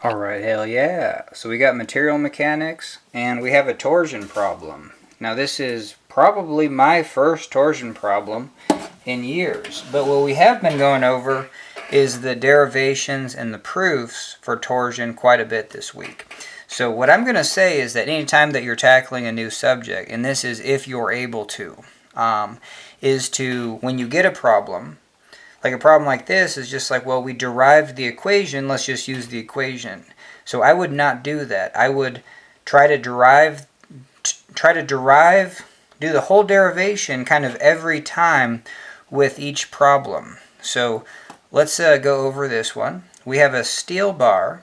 Alright, hell yeah. So we got material mechanics, and we have a torsion problem. Now this is probably my first torsion problem in years, but what we have been going over is the derivations and the proofs for torsion quite a bit this week. So what I'm going to say is that anytime that you're tackling a new subject, and this is if you're able to, is to, when you get a problem, like a problem like this is just like, well, we derived the equation, let's just use the equation. So I would not do that. I would try to derive, do the whole derivation kind of every time with each problem. So let's go over this one. We have a steel bar.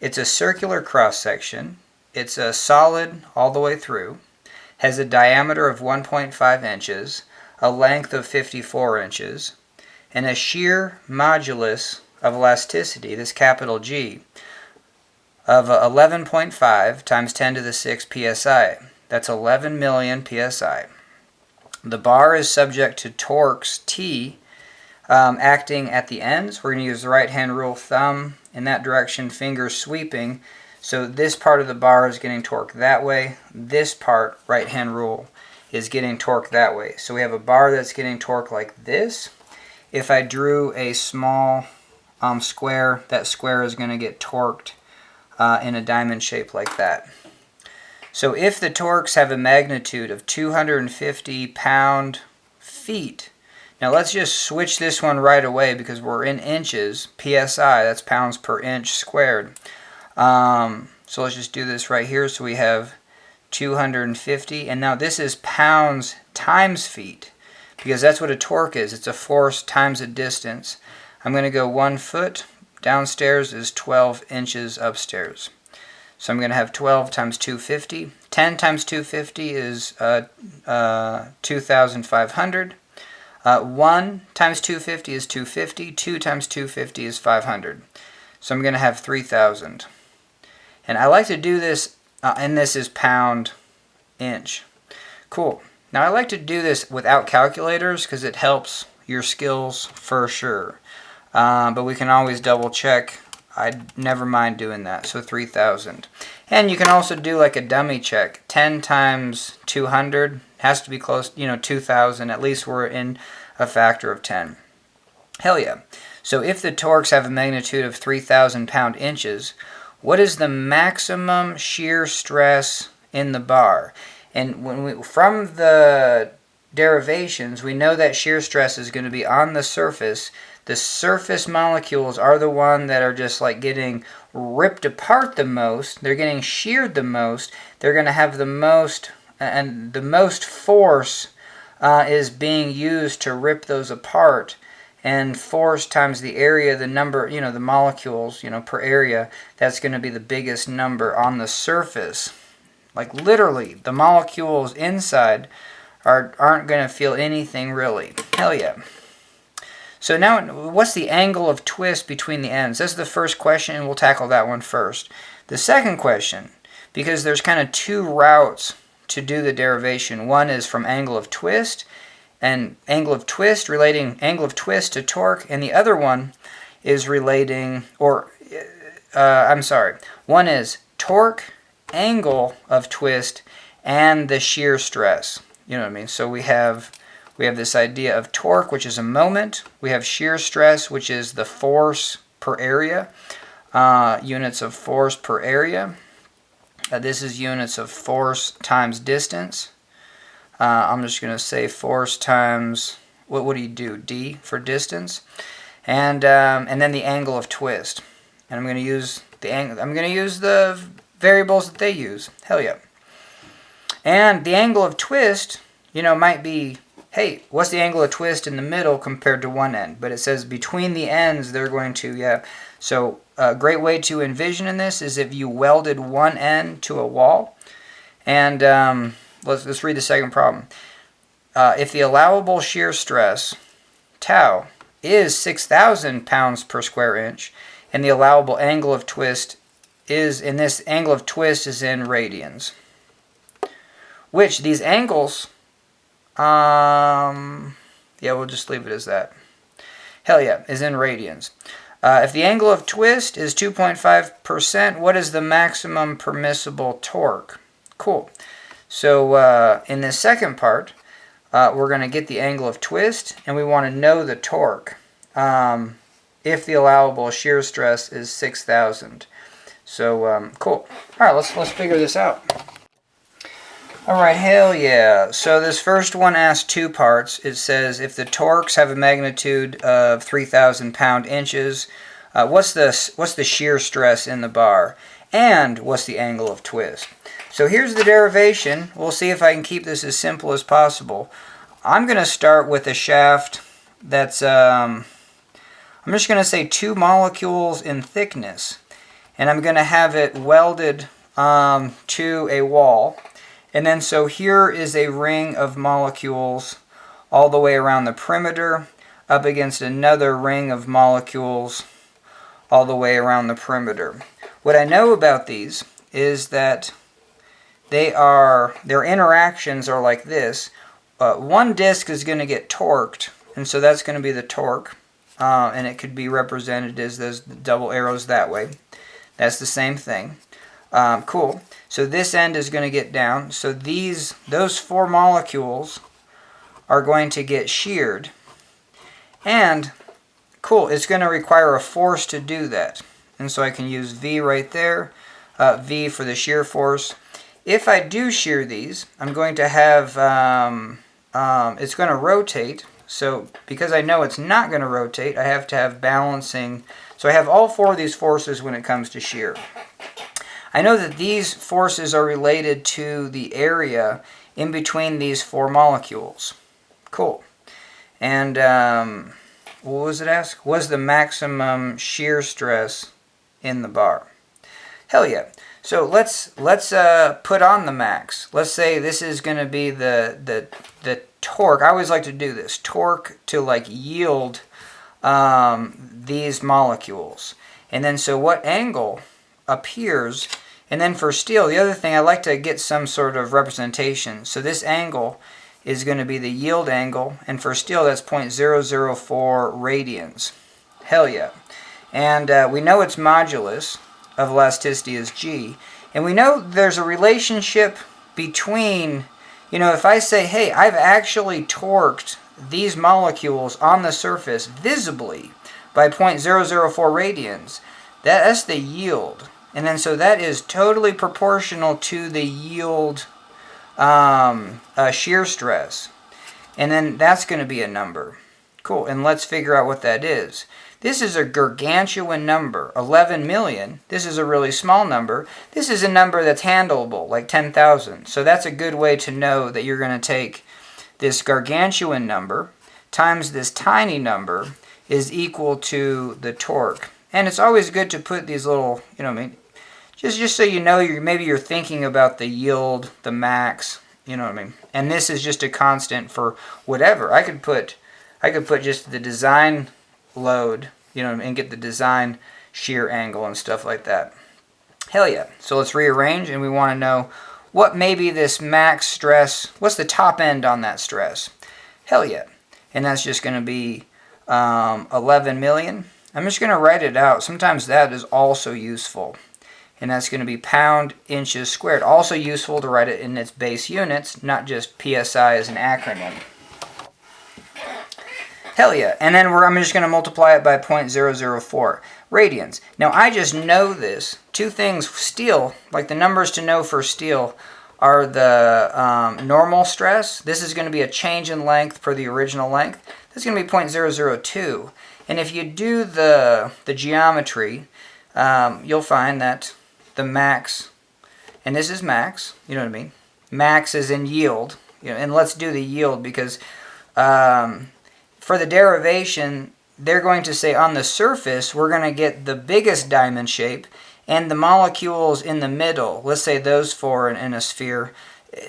It's a circular cross section. It's a solid all the way through. Has a diameter of 1.5 inches, a length of 54 inches, and a shear modulus of elasticity, this capital G, of 11.5 times 10 to the 6 psi. That's 11 million psi. The bar is subject to torques T acting at the ends. We're going to use the right hand rule, thumb in that direction, fingers sweeping. So this part of the bar is getting torqued that way. This part, right hand rule, is getting torqued that way. So we have a bar that's getting torqued like this. If I drew a small square, that square is going to get torqued in a diamond shape like that. So if the torques have a magnitude of 250 pound-feet, now let's just switch this one right away because we're in inches, psi, that's pounds per inch squared. So let's just do this right here. So we have 250, and now this is pounds times feet, because that's what a torque is. It's a force times a distance. I'm going to go 1 foot downstairs is 12 inches upstairs. So I'm going to have 12 times 250. 10 times 250 is 2,500. 1 times 250 is 250. 2 times 250 is 500. So I'm going to have 3,000. And I like to do this, and this is pound inch. Cool. Now I like to do this without calculators because it helps your skills for sure. But we can always double check. I'd never mind doing that. So 3,000. And you can also do like a dummy check. 10 times 200 has to be close, 2,000. At least we're in a factor of 10. Hell yeah. So if the torques have a magnitude of 3,000 pound-inches, what is the maximum shear stress in the bar? And from the derivations, we know that shear stress is going to be on the surface. The surface molecules are the one that are just like getting ripped apart the most. They're getting sheared the most. They're going to have the most, and the most force is being used to rip those apart. And force times the area, the number, the molecules, per area, that's going to be the biggest number on the surface. Like literally, the molecules inside aren't going to feel anything really. Hell yeah. So now, what's the angle of twist between the ends? That's the first question, and we'll tackle that one first. The second question, because there's kind of two routes to do the derivation. One is from angle of twist, and angle of twist relating angle of twist to torque, and the other one is relating, one is torque, angle of twist, and the shear stress. You know what I mean? So we have this idea of torque, which is a moment. We have shear stress, which is the force per area, units of force per area. This is units of force times distance. I'm just going to say force times, what do you do? D for distance. And then the angle of twist. And I'm going to use the variables that they use. Hell yeah. And the angle of twist, might be, hey, what's the angle of twist in the middle compared to one end? But it says between the ends, they're going to, yeah. So a great way to envision in this is if you welded one end to a wall. And let's read the second problem. If the allowable shear stress, tau, is 6,000 pounds per square inch, and the allowable angle of twist is in radians. Which these angles, yeah, we'll just leave it as that. Hell yeah, is in radians. If the angle of twist is 2.5%, what is the maximum permissible torque? Cool. So in this second part, we're going to get the angle of twist, and we want to know the torque if the allowable shear stress is 6,000. So cool. All right, let's figure this out. All right, hell yeah. So this first one asks two parts. It says if the torques have a magnitude of 3,000 pound-inches, what's the shear stress in the bar, and what's the angle of twist? So here's the derivation. We'll see if I can keep this as simple as possible. I'm going to start with a shaft that's, I'm just going to say 2 molecules in thickness. And I'm going to have it welded to a wall. And then so here is a ring of molecules all the way around the perimeter up against another ring of molecules all the way around the perimeter. What I know about these is that their interactions are like this. One disc is going to get torqued, and so that's going to be the torque, and it could be represented as those double arrows that way. That's the same thing. Cool. So this end is going to get down. So those 4 molecules are going to get sheared. And cool, it's going to require a force to do that. And so I can use V right there, V for the shear force. If I do shear these, I'm going to have, it's going to rotate. So because I know it's not going to rotate, I have to have balancing. So I have all 4 of these forces when it comes to shear. I know that these forces are related to the area in between these 4 molecules. Cool. And what was it asked? Was the maximum shear stress in the bar? Hell yeah. So let's put on the max. Let's say this is going to be the torque. I always like to do this. Torque to like yield these molecules. And then so what angle appears, and then for steel, the other thing, I like to get some sort of representation. So this angle is going to be the yield angle, and for steel that's 0.004 radians. Hell yeah. And we know its modulus of elasticity is G, and we know there's a relationship between, if I say, hey, I've actually torqued these molecules on the surface visibly by 0.004 radians, that's the yield. And then so that is totally proportional to the yield shear stress. And then that's going to be a number. Cool. And let's figure out what that is. This is a gargantuan number, 11 million. This is a really small number. This is a number that's handleable, like 10,000. So that's a good way to know that you're going to take this gargantuan number times this tiny number is equal to the torque. And it's always good to put these little, just so you know, maybe you're thinking about the yield, the max, And this is just a constant for whatever. I could put just the design load, and get the design shear angle and stuff like that. Hell yeah. So let's rearrange, and we want to know what maybe this max stress, what's the top end on that stress? Hell yeah. And that's just going to be 11 million. I'm just going to write it out. Sometimes that is also useful. And that's going to be pound inches squared. Also useful to write it in its base units, not just PSI as an acronym. Hell yeah. And then I'm just going to multiply it by 0.004 radians. Now I just know this. 2 things, steel, like the numbers to know for steel are the normal stress. This is going to be a change in length per the original length. This is going to be 0.002. And if you do the geometry, you'll find that the max, and this is max, you know what I mean? Max is in yield, and let's do the yield because for the derivation, they're going to say on the surface, we're going to get the biggest diamond shape, and the molecules in the middle, let's say those 4 in a sphere,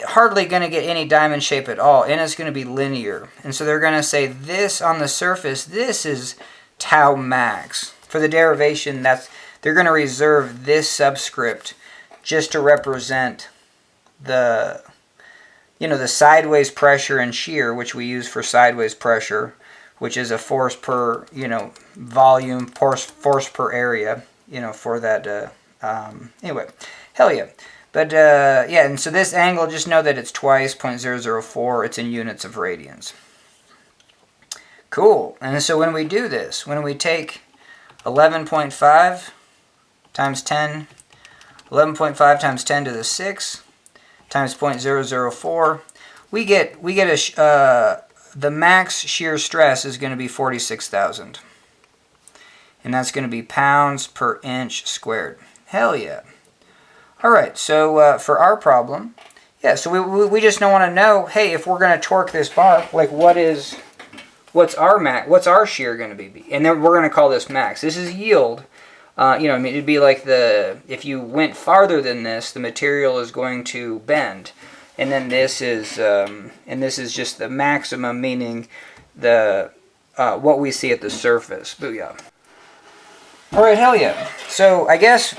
hardly going to get any diamond shape at all, and it's going to be linear. And so they're going to say this on the surface, this is tau max. For the derivation, they're going to reserve this subscript just to represent the sideways pressure and shear, which we use for sideways pressure, which is a force per, volume, force per area, for that, anyway, hell yeah. But, yeah, and so this angle, just know that it's twice 0.004, it's in units of radians. Cool, and so when we do this, when we take 11.5 times 10, 11.5 times 10 to the 6 times 0.004, we get the max shear stress is going to be 46,000. And that's going to be pounds per inch squared. Hell yeah. All right, so for our problem, yeah, so we just don't want to know, hey, if we're going to torque this bar, like what's our shear going to be? And then we're going to call this max. This is yield. It'd be like if you went farther than this, the material is going to bend. And then this is just the maximum, meaning the what we see at the surface. Booyah. All right, hell yeah. So I guess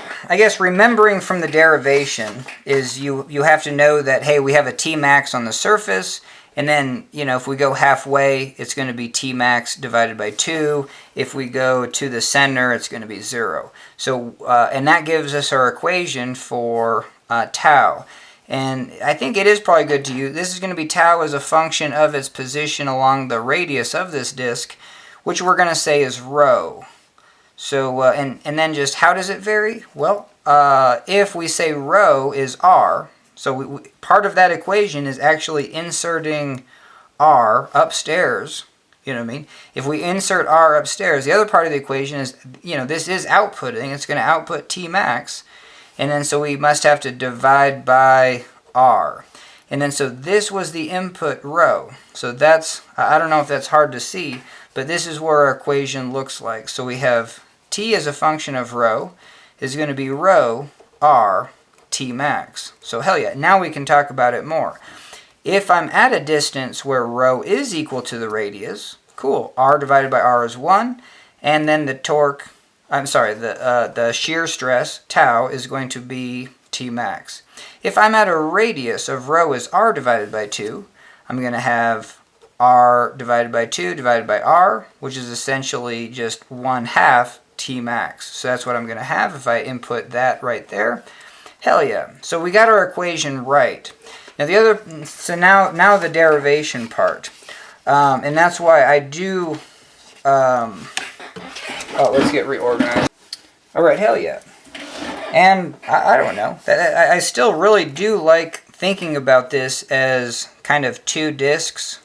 remembering from the derivation is you have to know that, hey, we have a T max on the surface, and then, if we go halfway, it's going to be T max divided by 2. If we go to the center, it's going to be 0. So, and that gives us our equation for tau. And I think it is probably good to use. This is going to be tau as a function of its position along the radius of this disk, which we're going to say is rho. So, and then just how does it vary? Well, if we say rho is r, so part of that equation is actually inserting r upstairs. You know what I mean? If we insert r upstairs, the other part of the equation is, this is outputting. It's going to output T max. And then so we must have to divide by r. And then so this was the input rho. So that's, I don't know if that's hard to see, but this is what our equation looks like. So we have T as a function of rho is going to be rho r T max. So hell yeah, now we can talk about it more. If I'm at a distance where rho is equal to the radius, cool, r divided by r is 1, and then the torque, the shear stress, tau, is going to be T max. If I'm at a radius of rho is r divided by 2, I'm going to have r divided by 2 divided by r, which is essentially just 1/2 T max. So that's what I'm going to have if I input that right there. Hell yeah. So we got our equation right. Now now the derivation part. And that's why I do, let's get reorganized. All right, hell yeah. And I don't know. I still really do like thinking about this as kind of two discs,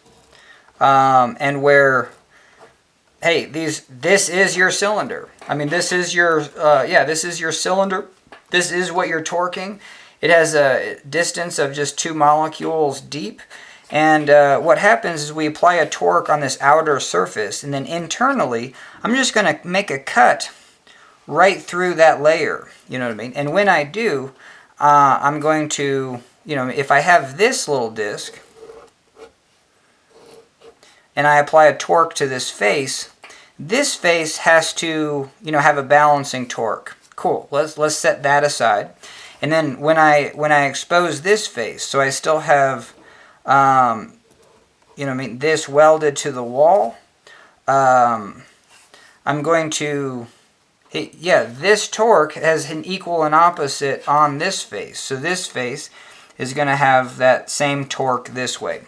and where, hey, this is your cylinder. I mean, this is your this is your cylinder. This is what you're torquing. It has a distance of just 2 molecules deep. And what happens is we apply a torque on this outer surface, and then internally, I'm just going to make a cut right through that layer. You know what I mean? And when I do, I'm going to, if I have this little disc, and I apply a torque to this face has to, have a balancing torque. Cool. Let's set that aside. And then when I expose this face, so I still have, this welded to the wall, I'm going to, this torque has an equal and opposite on this face. So this face is going to have that same torque this way.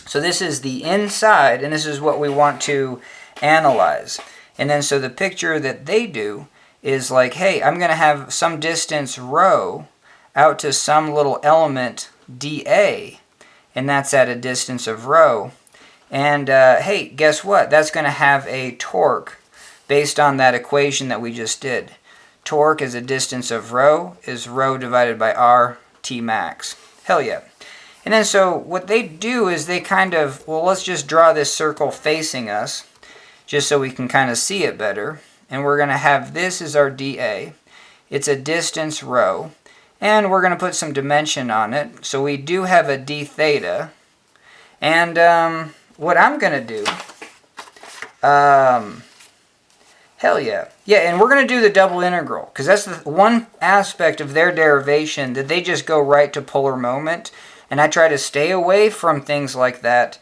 So this is the inside, and this is what we want to analyze. And then so the picture that they do is like, hey, I'm going to have some distance rho out to some little element dA, and that's at a distance of rho. And hey, guess what? That's going to have a torque based on that equation that we just did. Torque is a distance of rho, is rho divided by r, T max. Hell yeah. And then so what they do is they kind of, let's just draw this circle facing us, just so we can kind of see it better. And we're going to have this as our dA. It's a distance rho. And we're going to put some dimension on it. So we do have a d theta. And what I'm going to do, hell yeah. Yeah, and we're going to do the double integral, because that's the one aspect of their derivation that they just go right to polar moment. And I try to stay away from things like that.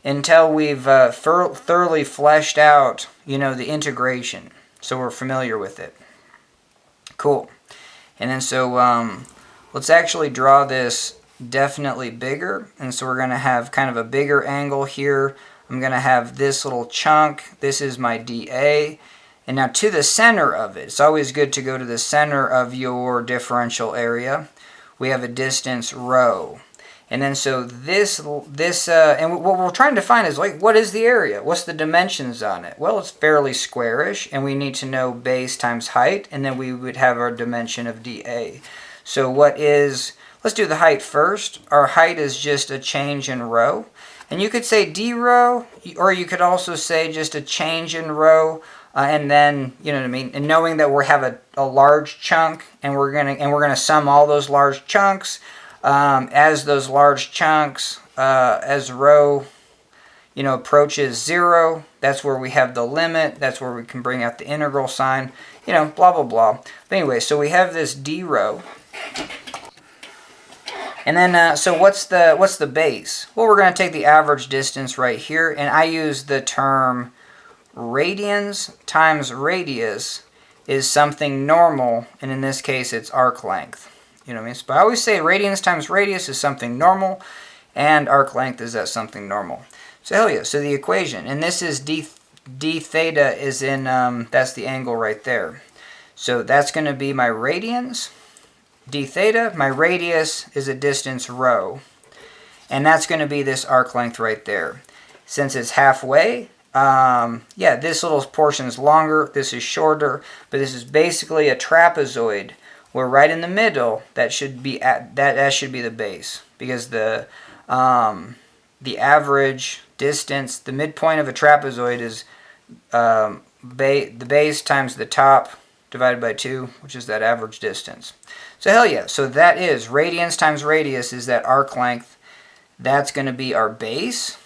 until we've thoroughly fleshed out, the integration, so we're familiar with it. Cool. And then so let's actually draw this definitely bigger. And so we're going to have kind of a bigger angle here. I'm going to have this little chunk. This is my dA. And now to the center of it, it's always good to go to the center of your differential area. We have a distance rho. And then so and what we're trying to find is, like, what is the area? What's the dimensions on it? Well, it's fairly squarish, and we need to know base times height, and then we would have our dimension of dA. So let's do the height first. Our height is just a change in rho. And you could say d rho, or you could also say just a change in rho, and then, you know what I mean, and knowing that we have a large chunk, and we're gonna sum all those large chunks. As those large chunks, as rho, approaches 0, that's where we have the limit. That's where we can bring out the integral sign, blah, blah, blah. But anyway, so we have this d rho. And then, so what's the base? Well, we're going to take the average distance right here, and I use the term radians times radius is something normal, and in this case, it's arc length. You know what I mean? But I always say radians times radius is something normal, and arc length is that something normal. So hell yeah. So the equation, and this is d theta is in, that's the angle right there. So that's going to be my radians, d theta. My radius is a distance rho, and that's going to be this arc length right there. Since it's halfway, this little portion is longer, this is shorter, but this is basically a trapezoid. We're right in the middle. That should be that should be the base, because the average distance, the midpoint of a trapezoid is the base times the top divided by 2, which is that average distance. So hell yeah. So that is radians times radius is that arc length. That's going to be our base.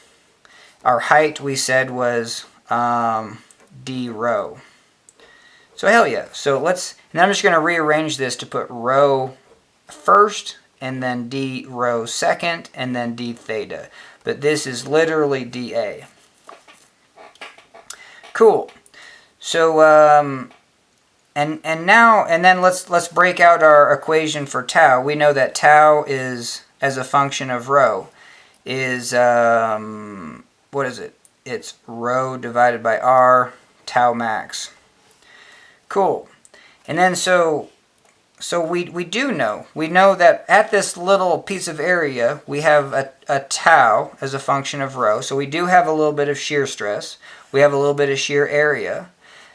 Our height, we said, was d rho. So hell yeah. So and I'm just going to rearrange this to put rho first, and then d rho second, and then d theta. But this is literally dA. Cool. So and then let's break out our equation for tau. We know that tau is, as a function of rho, is what is it? It's rho divided by r, tau max. Cool. And then so we know that at this little piece of area we have a tau as a function of rho. So we do have a little bit of shear stress. We have a little bit of shear area.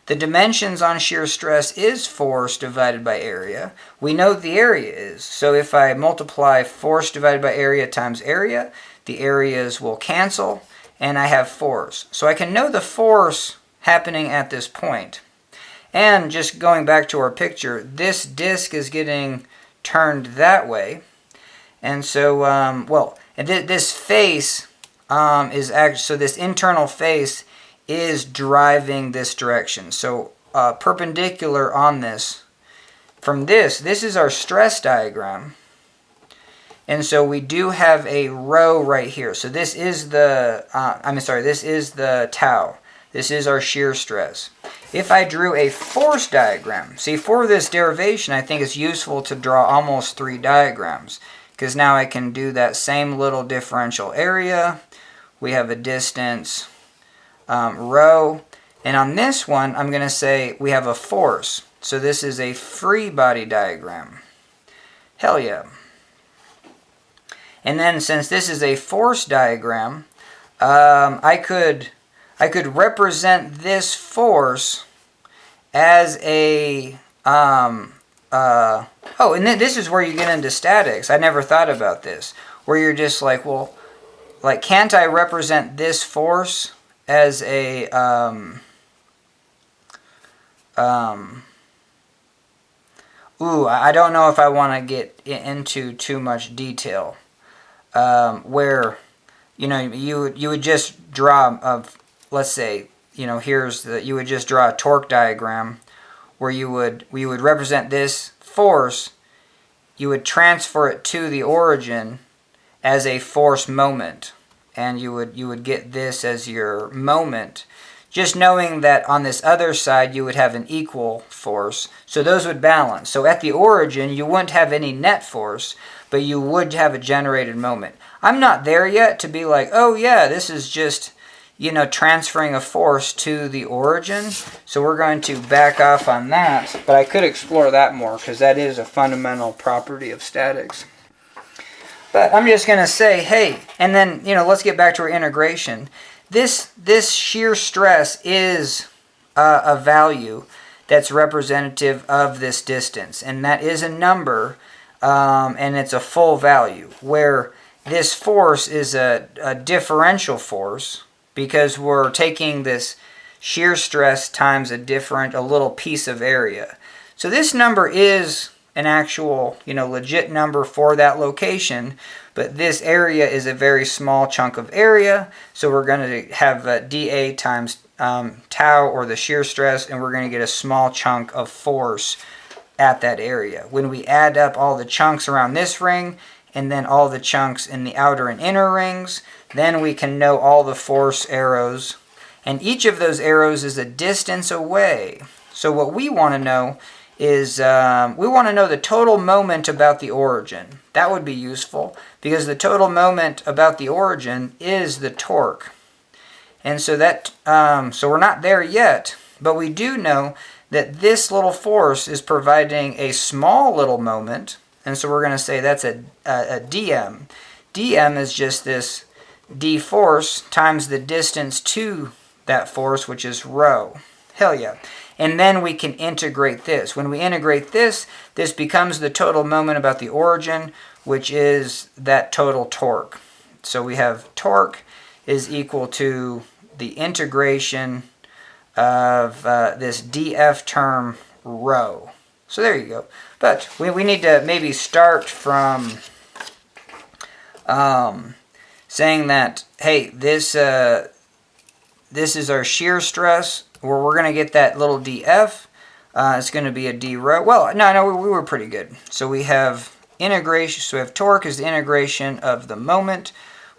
The dimensions on shear stress is force divided by area. We know the area is. So if I multiply force divided by area times area, the areas will cancel, and I have force. So I can know the force happening at this point. And just going back to our picture, this disk is getting turned that way. And so, this face is actually, so this internal face is driving this direction. So perpendicular on this, from this is our stress diagram. And so we do have a rho right here. So this is the, this is the tau. This is our shear stress. If I drew a force diagram, see, for this derivation, I think it's useful to draw almost 3 diagrams, because now I can do that same little differential area. We have a distance rho, and on this one, I'm going to say we have a force. So this is a free body diagram. Hell yeah. And then since this is a force diagram, I could represent this force as a, and then this is where you get into statics. I never thought about this, where you're just like, well, like, can't I represent this force as a, I don't know if I want to get into too much detail, where, you would just draw let's say, you would just draw a torque diagram where we would represent this force, you would transfer it to the origin as a force moment. and you would get this as your moment. Just knowing that on this other side you would have an equal force, so those would balance. So at the origin you wouldn't have any net force, but you would have a generated moment. I'm not there yet to be like, oh yeah, this is just, you know, transferring a force to the origin. So we're going to back off on that, but I could explore that more because that is a fundamental property of statics. But I'm just going to say, hey, and then, you know, let's get back to our integration. This shear stress is a value that's representative of this distance, and that is a number, and it's a full value, where this force is a differential force because we're taking this shear stress times a little piece of area. So this number is an actual, you know, legit number for that location, but this area is a very small chunk of area, so we're going to have dA times tau, or the shear stress, and we're going to get a small chunk of force at that area. When we add up all the chunks around this ring, and then all the chunks in the outer and inner rings, then we can know all the force arrows, and each of those arrows is a distance away. So what we want to know is we want to know the total moment about the origin. That would be useful because the total moment about the origin is the torque. And so that so we're not there yet, but we do know that this little force is providing a small little moment, and so we're going to say that's a dm. Dm is just this d force times the distance to that force, which is rho. Hell yeah. And then we can integrate this. When we integrate this, this becomes the total moment about the origin, which is that total torque. So we have torque is equal to the integration of this df term rho. So there you go. But we need to maybe start from saying that, hey, this is our shear stress, where we're going to get that little df. It's going to be a d rho. Well, no, we were pretty good. So we have integration. So we have torque is the integration of the moment,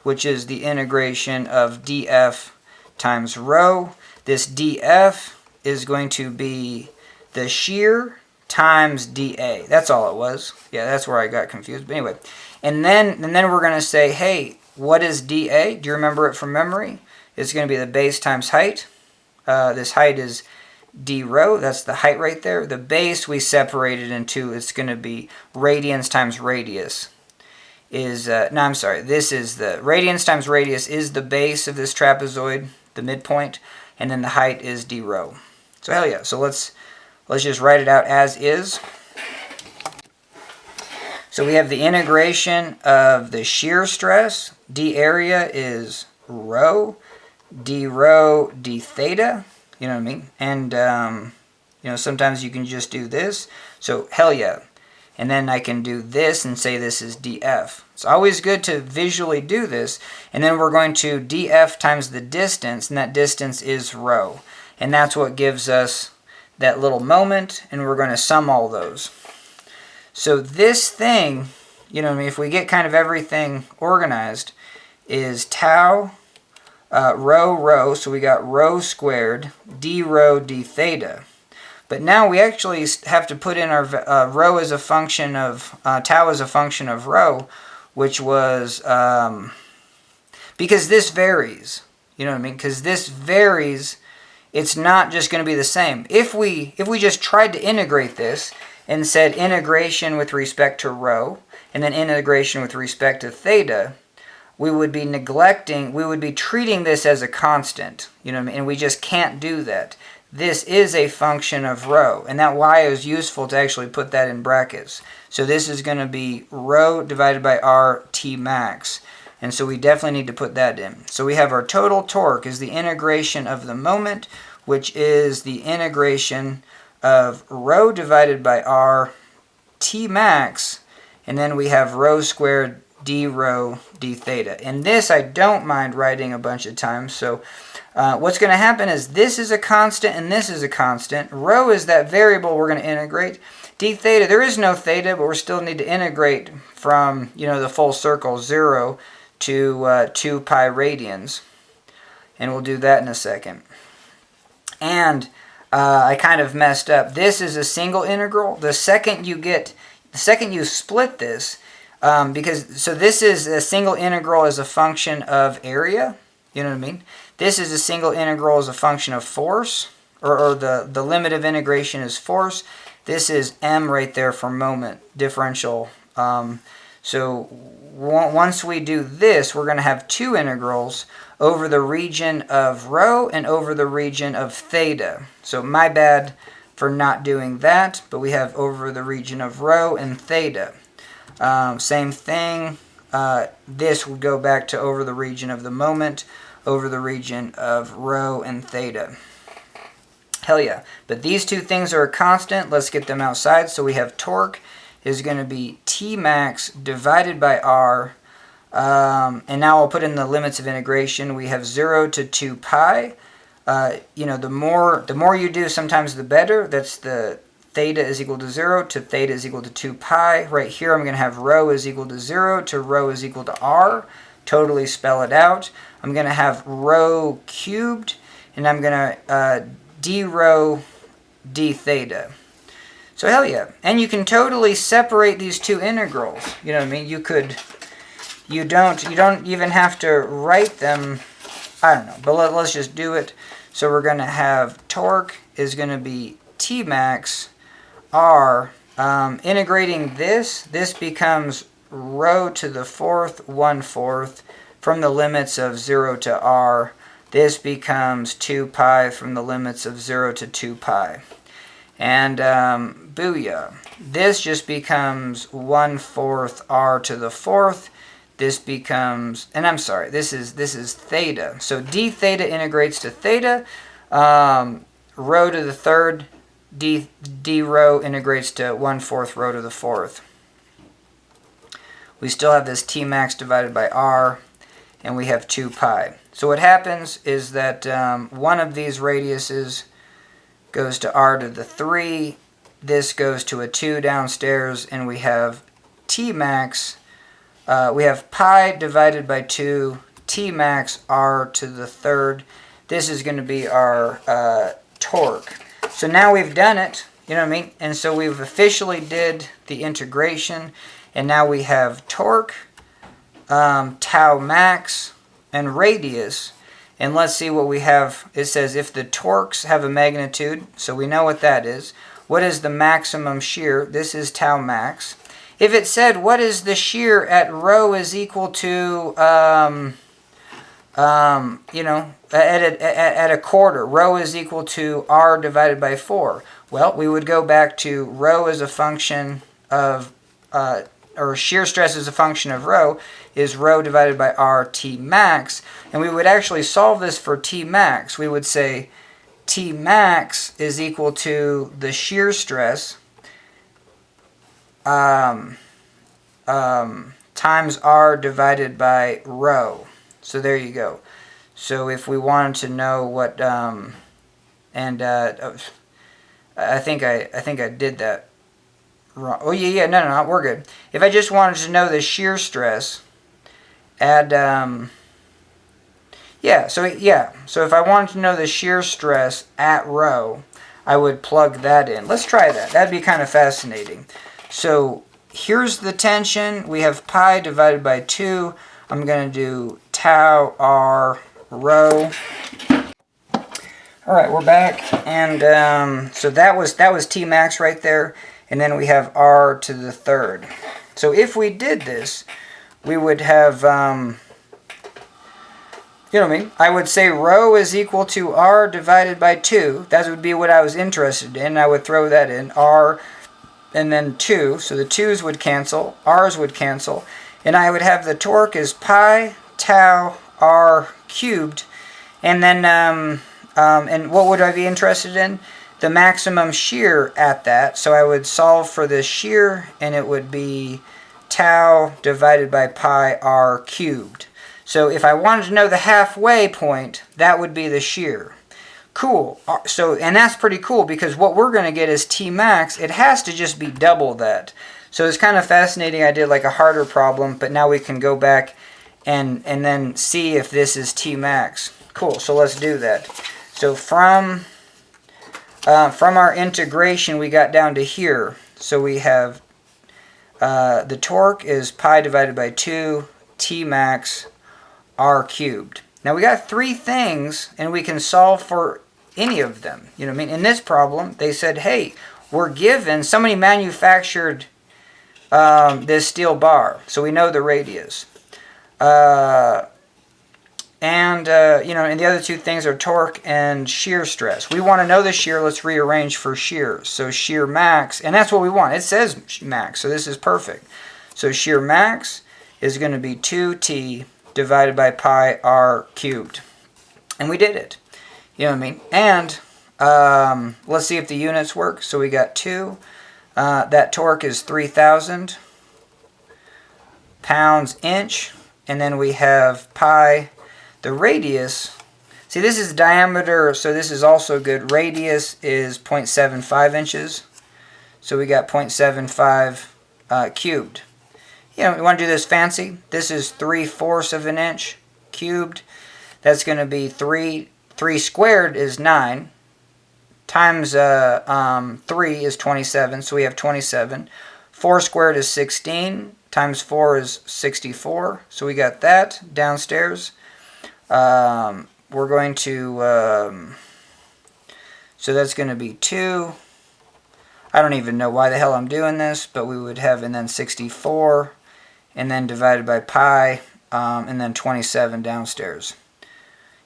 which is the integration of df times rho. This df is going to be the shear times dA. That's all it was. Yeah, that's where I got confused. But anyway, and then we're going to say, hey, what is dA? Do you remember it from memory? It's going to be the base times height. This height is d rho. That's the height right there. The base we separated into, it's going to be radians times radius. This is the radians times radius is the base of this trapezoid, the midpoint, and then the height is d rho. So hell yeah. So let's just write it out as is. So we have the integration of the shear stress. D area is rho. D rho d theta, you know what I mean? And, you know, sometimes you can just do this. So, hell yeah. And then I can do this and say this is df. It's always good to visually do this. And then we're going to df times the distance, and that distance is rho. And that's what gives us that little moment, and we're going to sum all those. So this thing, you know what I mean, if we get kind of everything organized, is tau rho, so we got rho squared, d rho d theta. But now we actually have to put in our rho as a function of, tau as a function of rho, which was, because this varies, you know what I mean? Because this varies, it's not just going to be the same. If we just tried to integrate this and said integration with respect to rho, and then integration with respect to theta, we would be treating this as a constant, you know what I mean? And we just can't do that. This is a function of rho, and that y is useful to actually put that in brackets. So this is going to be rho divided by r t max, and so we definitely need to put that in. So we have our total torque is the integration of the moment, which is the integration of rho divided by r t max, and then we have rho squared d rho d theta. And this I don't mind writing a bunch of times. So what's going to happen is this is a constant and this is a constant. Rho is that variable we're going to integrate. D theta, there is no theta, but we still need to integrate from, you know, the full circle 0 to 2 pi radians. And we'll do that in a second. And I kind of messed up. This is a single integral. The second you split this, so this is a single integral as a function of area. You know what I mean? This is a single integral as a function of force, or the limit of integration is force. This is m right there for moment differential. So once we do this, we're going to have 2 integrals over the region of rho and over the region of theta. So my bad for not doing that, but we have over the region of rho and theta. Same thing. This would go back to over the region of the moment, over the region of rho and theta. Hell yeah. But these two things are a constant. Let's get them outside. So we have torque is going to be T max divided by R. And now I'll put in the limits of integration. We have 0 to 2 pi. The more you do, sometimes the better. That's the theta is equal to 0 to theta is equal to 2 pi. Right here I'm going to have rho is equal to 0 to rho is equal to R. Totally spell it out. I'm going to have rho cubed, and I'm going to d rho d theta. So hell yeah. And you can totally separate these two integrals. You know what I mean? You don't even have to write them. I don't know, but let's just do it. So we're going to have torque is going to be T max R. Integrating this becomes rho to the 4th 1/4 from the limits of 0 to R. This becomes 2 pi from the limits of 0 to 2 pi. And booyah. This just becomes 1/4 R to the 4th. This becomes, and I'm sorry, this is theta. So d theta integrates to theta. Rho to the 3rd, d rho integrates to 1/4 rho to the 4th. We still have this T max divided by R, and we have 2 pi. So what happens is that one of these radiuses goes to R to the 3. This goes to a 2 downstairs, and we have T max. We have pi divided by 2, T max R to the 3rd. This is going to be our torque. So now we've done it, you know what I mean? And so we've officially did the integration, and now we have torque, tau max, and radius. And let's see what we have. It says if the torques have a magnitude, so we know what that is. What is the maximum shear? This is tau max. If it said what is the shear at rho is equal to, at a quarter, rho is equal to R divided by 4. Well, we would go back to rho as a function of, or shear stress as a function of rho, is rho divided by R T max. And we would actually solve this for T max. We would say T max is equal to the shear stress times R divided by rho. So there you go. So if we wanted to know what, I think I did that wrong. Oh yeah, no, we're good. If I just wanted to know the shear stress, add, so if I wanted to know the shear stress at rho, I would plug that in. Let's try that. That'd be kind of fascinating. So here's the tension. We have pi divided by 2. I'm going to do tau R rho. All right, we're back, and so that was T max right there, and then we have R to the 3rd. So if we did this, we would have, you know what I mean? I would say rho is equal to R divided by 2. That would be what I was interested in. I would throw that in, R and then 2. So the 2's would cancel, R's would cancel. And I would have the torque as pi tau R cubed. And then, and what would I be interested in? The maximum shear at that. So I would solve for this shear, and it would be tau divided by pi R cubed. So if I wanted to know the halfway point, that would be the shear. Cool. So, and that's pretty cool, because what we're going to get is T max. It has to just be double that. So it's kind of fascinating. I did like a harder problem, but now we can go back and then see if this is T max. Cool, so let's do that. So from our integration, we got down to here. So we have the torque is pi divided by 2 T max r cubed. Now we got three things, and we can solve for any of them. You know what I mean? In this problem, they said, hey, we're given, somebody manufactured this steel bar, so we know the radius. And the other two things are torque and shear stress. We want to know the shear. Let's rearrange for shear. So shear max, and that's what we want. It says max, so this is perfect. So shear max is going to be 2t divided by pi r cubed. And we did it. You know what I mean? And let's see if the units work. So we got 2. That torque is 3,000 pounds inch. And then we have pi. The radius, see this is diameter, so this is also good. Radius is 0.75 inches. So we got 0.75 cubed. You know, we want to do this fancy. This is 3/4 of an inch cubed. That's going to be 3 squared is 9. Times 3 is 27, so we have 27. 4 squared is 16. Times 4 is 64. So we got that downstairs. We're going to, so that's going to be 2. I don't even know why the hell I'm doing this, but we would have, and then 64, and then divided by pi, and then 27 downstairs.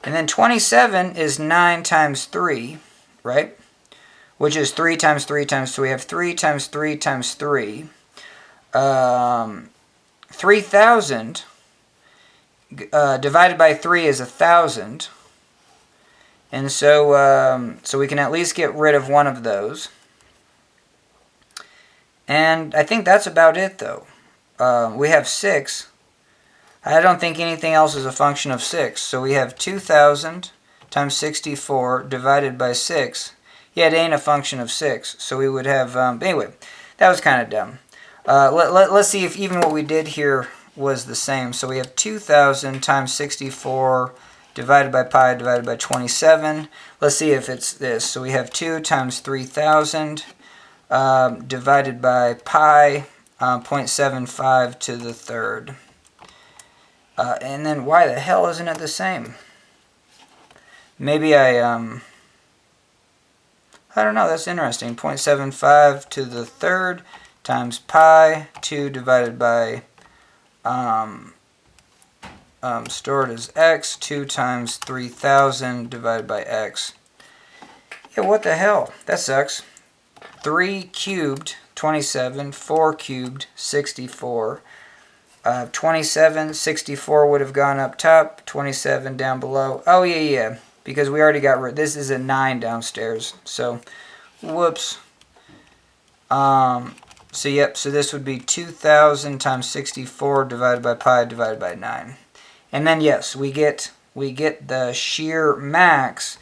And then 27 is 9 times 3, right? Which is 3 times 3 times 3. We have 3 times 3 times 3. 3,000 divided by 3 is 1,000. And so, so we can at least get rid of one of those. And I think that's about it, though. We have 6. I don't think anything else is a function of 6. So we have 2,000 times 64 divided by 6. Yeah, it ain't a function of 6. So we would have, anyway, that was kind of dumb. Let's see if even what we did here was the same. So we have 2,000 times 64 divided by pi divided by 27. Let's see if it's this. So we have 2 times 3,000 divided by pi, 0.75 to the third. And then why the hell isn't it the same? Maybe I don't know, that's interesting. 0.75 to the third times pi, 2 divided by, stored as x, 2 times 3,000 divided by x. Yeah, what the hell? That sucks. 3 cubed, 27, 4 cubed, 64. 27, 64 would have gone up top, 27 down below. Oh, yeah, because we already got rid. This is a 9 downstairs. So, whoops. So, yep, so this would be 2,000 times 64 divided by pi divided by 9. And then, yes, we get the shear max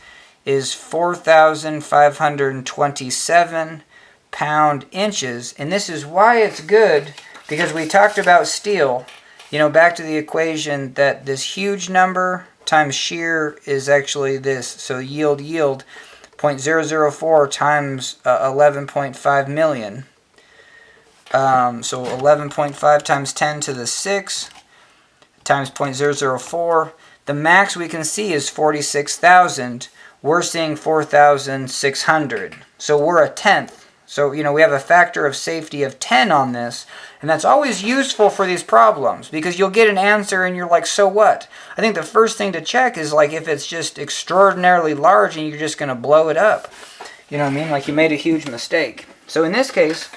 is 4,527 pound inches. And this is why it's good, because we talked about steel. You know, back to the equation that this huge number times shear is actually this. So yield, 0.004 times 11.5 million. So 11.5 times 10 to the 6 times 0.004. The max we can see is 46,000. We're seeing 4,600. So we're a tenth. So, you know, we have a factor of safety of 10 on this. And that's always useful for these problems, because you'll get an answer and you're like, so what? I think the first thing to check is like if it's just extraordinarily large and you're just going to blow it up. You know what I mean? Like you made a huge mistake. So in this case,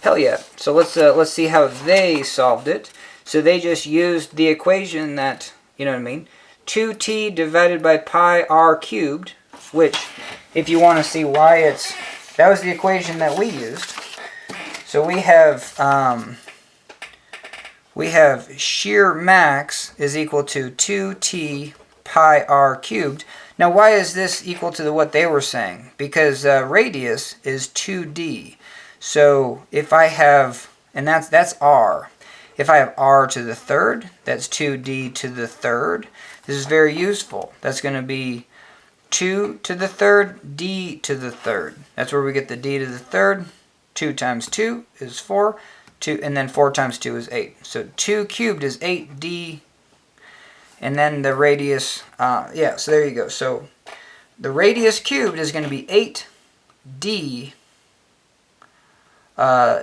hell yeah. So let's see how they solved it. So they just used the equation that, you know what I mean, 2t divided by pi r cubed, which if you want to see why it's, that was the equation that we used. So we have shear max is equal to 2t pi r cubed. Now why is this equal to what they were saying? Because radius is 2d. So if I have, and that's r. If I have r to the third, that's 2d to the third. This is very useful. That's going to be 2 to the third, d to the third. That's where we get the d to the third. 2 times 2 is 4, 2, and then 4 times 2 is 8. So 2 cubed is 8d, and then the radius, yeah, so there you go. So the radius cubed is going to be 8d.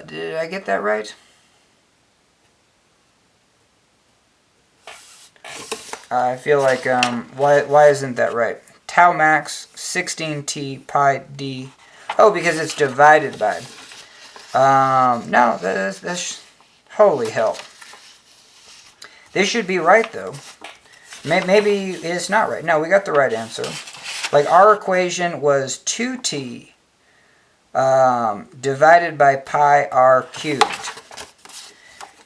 Did I get that right? I feel like, why isn't that right? Tau max, 16t pi d. Oh, because it's divided by. No, that's holy hell. This should be right, though. Maybe it's not right. No, we got the right answer. Like, our equation was 2t divided by pi r cubed.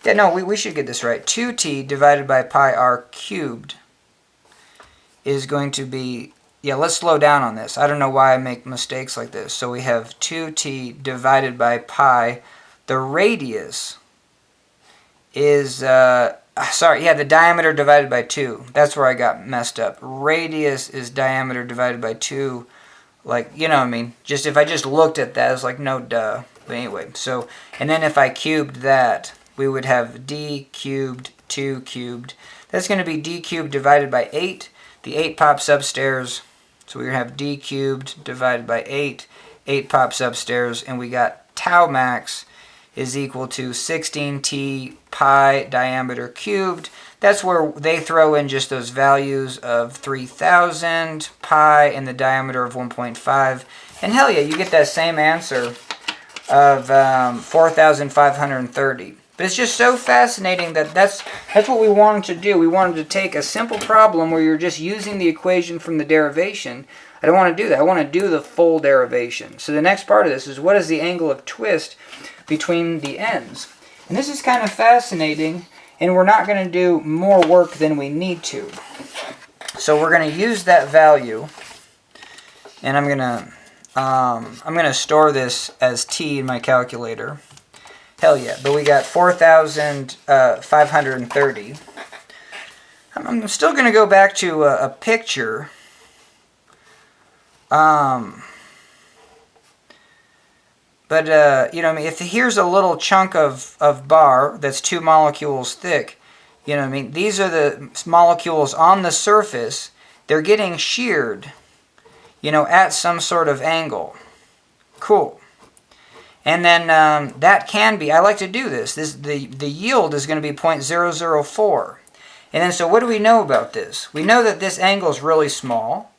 Yeah, no, we should get this right. 2t divided by pi r cubed is going to be... Yeah, let's slow down on this. I don't know why I make mistakes like this. So we have 2t divided by pi. The radius is... sorry, yeah, the diameter divided by 2. That's where I got messed up. Radius is diameter divided by 2. Like, you know what I mean? Just if I just looked at that, it's like, no, duh. But anyway, so... And then if I cubed that, we would have d cubed, 2 cubed. That's going to be d cubed divided by 8. The 8 pops upstairs. So we're going to have d cubed divided by 8. 8 pops upstairs. And we got tau max is equal to 16t pi diameter cubed. That's where they throw in just those values of 3,000, pi, and the diameter of 1.5. And hell yeah, you get that same answer of 4,530. But it's just so fascinating that that's what we wanted to do. We wanted to take a simple problem where you're just using the equation from the derivation. I don't want to do that. I want to do the full derivation. So the next part of this is, what is the angle of twist between the ends? And this is kind of fascinating, and we're not going to do more work than we need to. So we're going to use that value, and I'm going to store this as t in my calculator. Hell yeah, but we got 4,530. I'm still going to go back to a picture. But, you know what I mean, if here's a little chunk of bar that's 2 molecules thick, you know what I mean, these are the molecules on the surface, they're getting sheared, you know, at some sort of angle. Cool. And then that can be, I like to do this. The yield is going to be 0.004. And then so what do we know about this? We know that this angle is really small,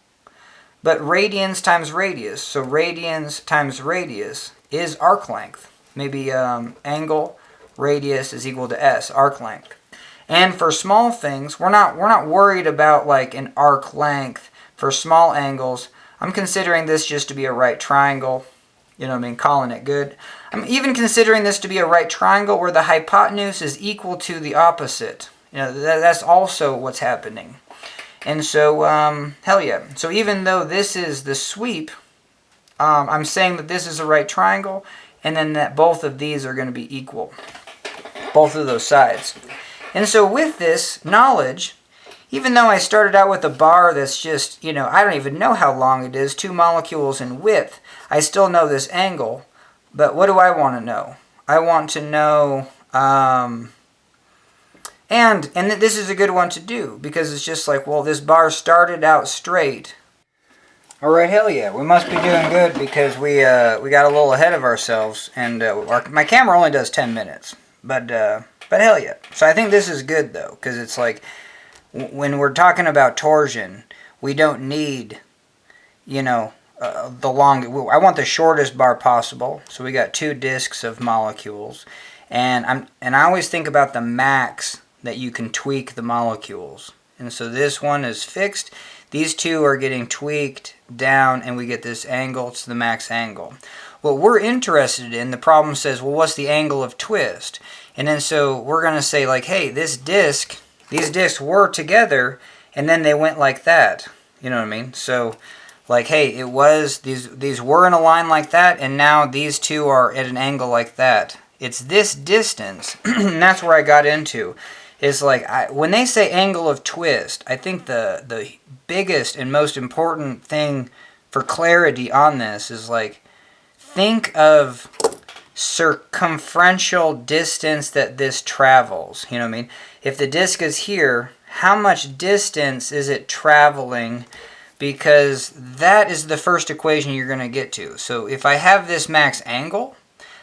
but radians times radius, so radians times radius is arc length. Maybe angle radius is equal to s, arc length. And for small things, we're not worried about like an arc length for small angles. I'm considering this just to be a right triangle. You know what I mean? Calling it good. I'm even considering this to be a right triangle where the hypotenuse is equal to the opposite. You know, that's also what's happening. And so, hell yeah. So even though this is the sweep, I'm saying that this is a right triangle, and then that both of these are going to be equal. Both of those sides. And so with this knowledge, even though I started out with a bar that's just, you know, I don't even know how long it is, 2 molecules in width, I still know this angle. But what do I want to know? I want to know, and this is a good one to do, because it's just like, well, this bar started out straight. Alright, hell yeah, we must be doing good, because we got a little ahead of ourselves, and my camera only does 10 minutes. But hell yeah. So I think this is good, though, because it's like, when we're talking about torsion, we don't need, you know, the long. I want the shortest bar possible. So we got 2 disks of molecules, and I always think about the max that you can tweak the molecules. And so this one is fixed. These 2 are getting tweaked down, and we get this angle. It's the max angle. What we're interested in, the problem says, well, what's the angle of twist? And then so we're going to say, like, hey, this disk, these disks were together, and then they went like that. You know what I mean? So, like, hey, it was, these were in a line like that, and now these 2 are at an angle like that. It's this distance, and that's where I got into. Is like, when they say angle of twist, I think the biggest and most important thing for clarity on this is like, think of circumferential distance that this travels. You know what I mean? If the disk is here, how much distance is it traveling? Because that is the first equation you're going to get to. So if I have this max angle,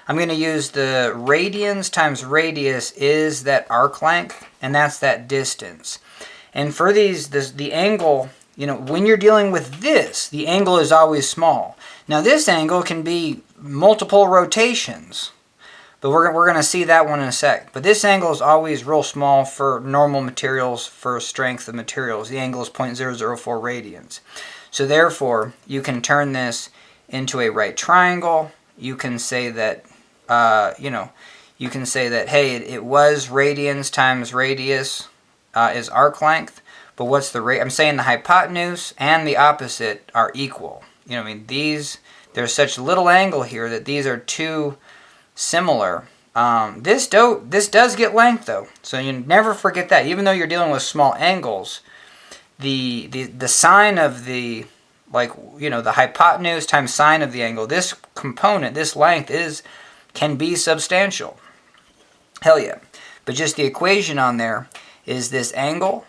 I'm going to use the radians times radius is that arc length, and that's that distance. And for the angle, you know, when you're dealing with this, the angle is always small. Now this angle can be multiple rotations, but we're going to see that one in a sec. But this angle is always real small for normal materials, for strength of materials. The angle is 0.004 radians. So therefore, you can turn this into a right triangle. You can say that, you can say that, hey, it was radians times radius is arc length. But what's the rate? I'm saying the hypotenuse and the opposite are equal. You know what I mean? There's such little angle here that these are too similar. This does get length though, so you never forget that. Even though you're dealing with small angles, the sine of the, like, you know, the hypotenuse times sine of the angle, this component, this length can be substantial. Hell yeah. But just the equation on there is this angle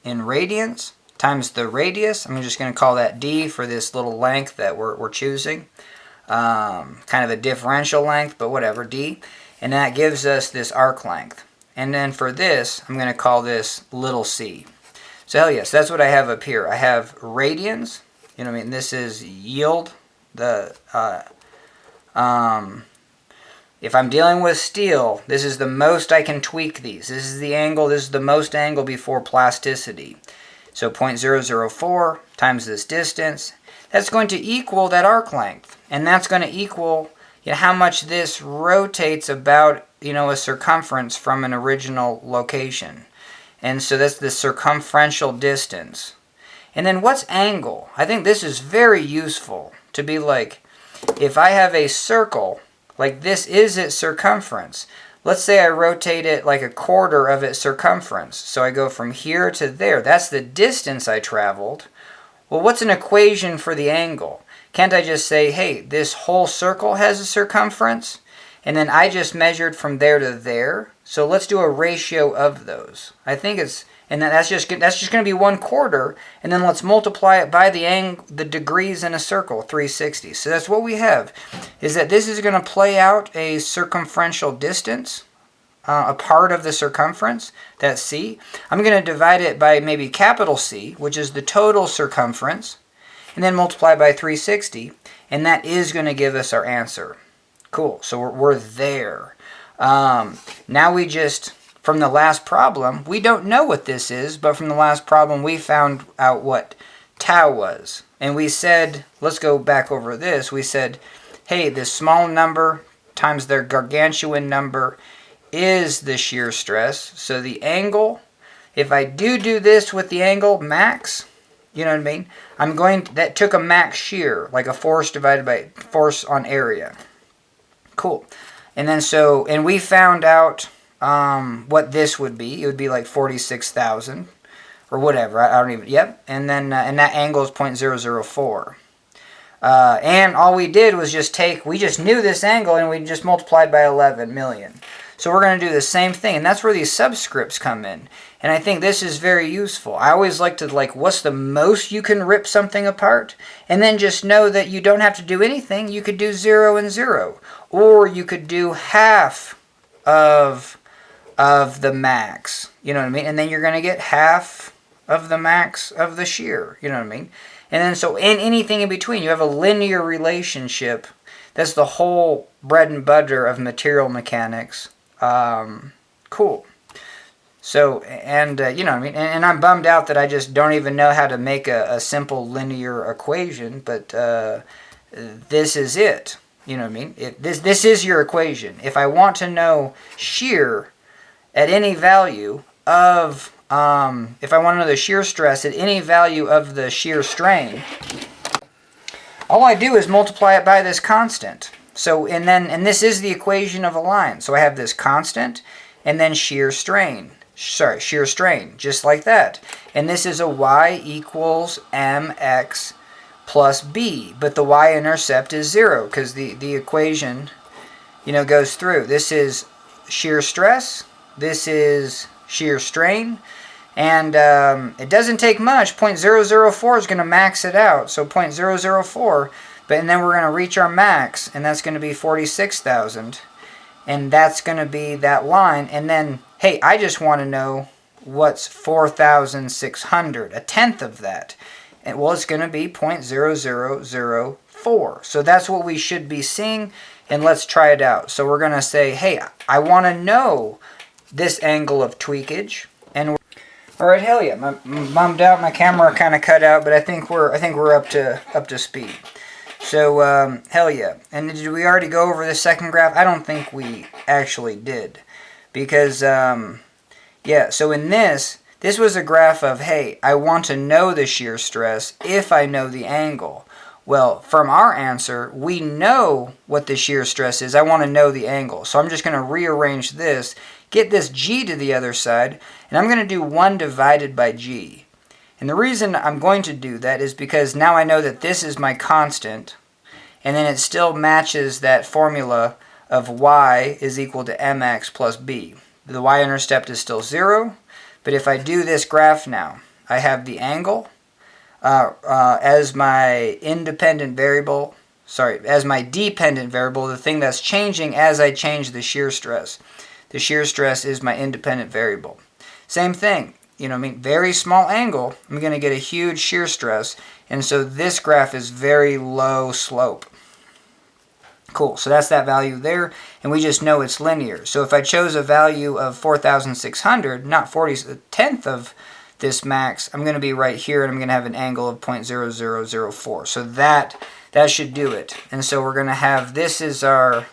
in radians times the radius. I'm just going to call that d for this little length that we're choosing. Kind of a differential length, but whatever, d. And that gives us this arc length. And then for this, I'm going to call this little c. So hell yes, that's what I have up here. I have radians. You know what I mean? This is yield. If I'm dealing with steel, this is the most I can tweak these. This is the angle. This is the most angle before plasticity. So 0.004 times this distance. That's going to equal that arc length. And that's going to equal, you know, how much this rotates about, you know, a circumference from an original location. And so that's the circumferential distance. And then what's angle? I think this is very useful to be like, if I have a circle, like this is its circumference. Let's say I rotate it like a quarter of its circumference. So I go from here to there. That's the distance I traveled. Well, what's an equation for the angle? Can't I just say, hey, this whole circle has a circumference? And then I just measured from there to there. So let's do a ratio of those. I think it's, and that's just going to be 1/4. And then let's multiply it by the degrees in a circle, 360. So that's what we have, is that this is going to play out a circumferential distance, a part of the circumference, that's c. I'm going to divide it by maybe capital C, which is the total circumference, and then multiply by 360, and that is going to give us our answer. Cool, so we're there. Now we just, from the last problem, we don't know what this is, but from the last problem we found out what tau was. And we said, let's go back over this, we said, hey, this small number times their gargantuan number is the shear stress. So the angle, if I do this with the angle max, you know what I mean? That took a max shear, like a force divided by force on area. Cool. And then and we found out what this would be. It would be like 46,000 or whatever. I don't even, yep. And then, and that angle is 0.004. And all we did was we just knew this angle and we just multiplied by 11 million. So we're going to do the same thing, and that's where these subscripts come in. And I think this is very useful. I always like to, what's the most you can rip something apart? And then just know that you don't have to do anything. You could do 0 and 0. Or you could do half of the max. You know what I mean? And then you're going to get half of the max of the shear. You know what I mean? And then so in anything in between, you have a linear relationship. That's the whole bread and butter of material mechanics. Cool. So, and you know what I mean? And I'm bummed out that I just don't even know how to make a simple linear equation, but this is it. You know what I mean? This is your equation. If I want to know shear at any value of, if I want to know the shear stress at any value of the shear strain, all I do is multiply it by this constant. So, and this is the equation of a line. So I have this constant, and then shear strain, just like that. And this is a y equals mx plus b, but the y-intercept is 0, because the equation, goes through. This is shear stress, this is shear strain, and it doesn't take much. 0.004 is going to max it out, so 0.004, and then we're going to reach our max, and that's going to be 46,000, and that's going to be that line. And then, hey, I just want to know what's 4,600, a tenth of that. And, well, it's going to be 0.0004. So that's what we should be seeing, and let's try it out. So we're going to say, hey, I want to know this angle of tweakage, and all right, hell yeah, bummed out. My camera kind of cut out, but I think we're up to speed. So hell yeah. And did we already go over the second graph? I don't think we actually did, because yeah. So in this was a graph of, hey, I want to know the shear stress if I know the angle. Well, from our answer, we know what the shear stress is. I want to know the angle. So I'm just going to rearrange this, get this g to the other side, and I'm going to do 1 divided by g. And the reason I'm going to do that is because now I know that this is my constant, and then it still matches that formula of y is equal to mx plus b. The y-intercept is still 0, but if I do this graph now, I have the angle as my independent variable, as my dependent variable, the thing that's changing as I change the shear stress. The shear stress is my independent variable. Same thing. Very small angle, I'm going to get a huge shear stress, and so this graph is very low slope. Cool, so that's that value there, and we just know it's linear. So if I chose a value of 4,600, not 40, a tenth of this max, I'm going to be right here, and I'm going to have an angle of 0.0004. So that should do it. And so we're going to have, this is our...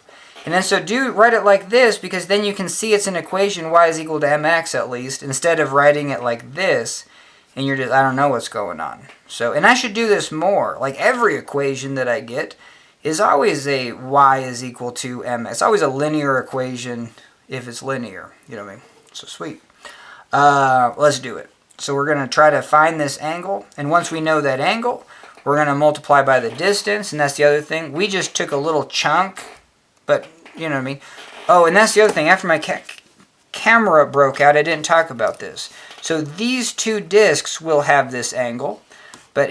And then so write it like this, because then you can see it's an equation, y is equal to mx at least, instead of writing it like this, and you're just, I don't know what's going on. So, and I should do this more. Like every equation that I get is always a y is equal to mx. It's always a linear equation if it's linear. You know what I mean? So sweet. Let's do it. So we're going to try to find this angle, and once we know that angle, we're going to multiply by the distance, and that's the other thing. We just took a little chunk, but you know what I mean. Oh, and that's the other thing. After my camera broke out, I didn't talk about this. So these two discs will have this angle, but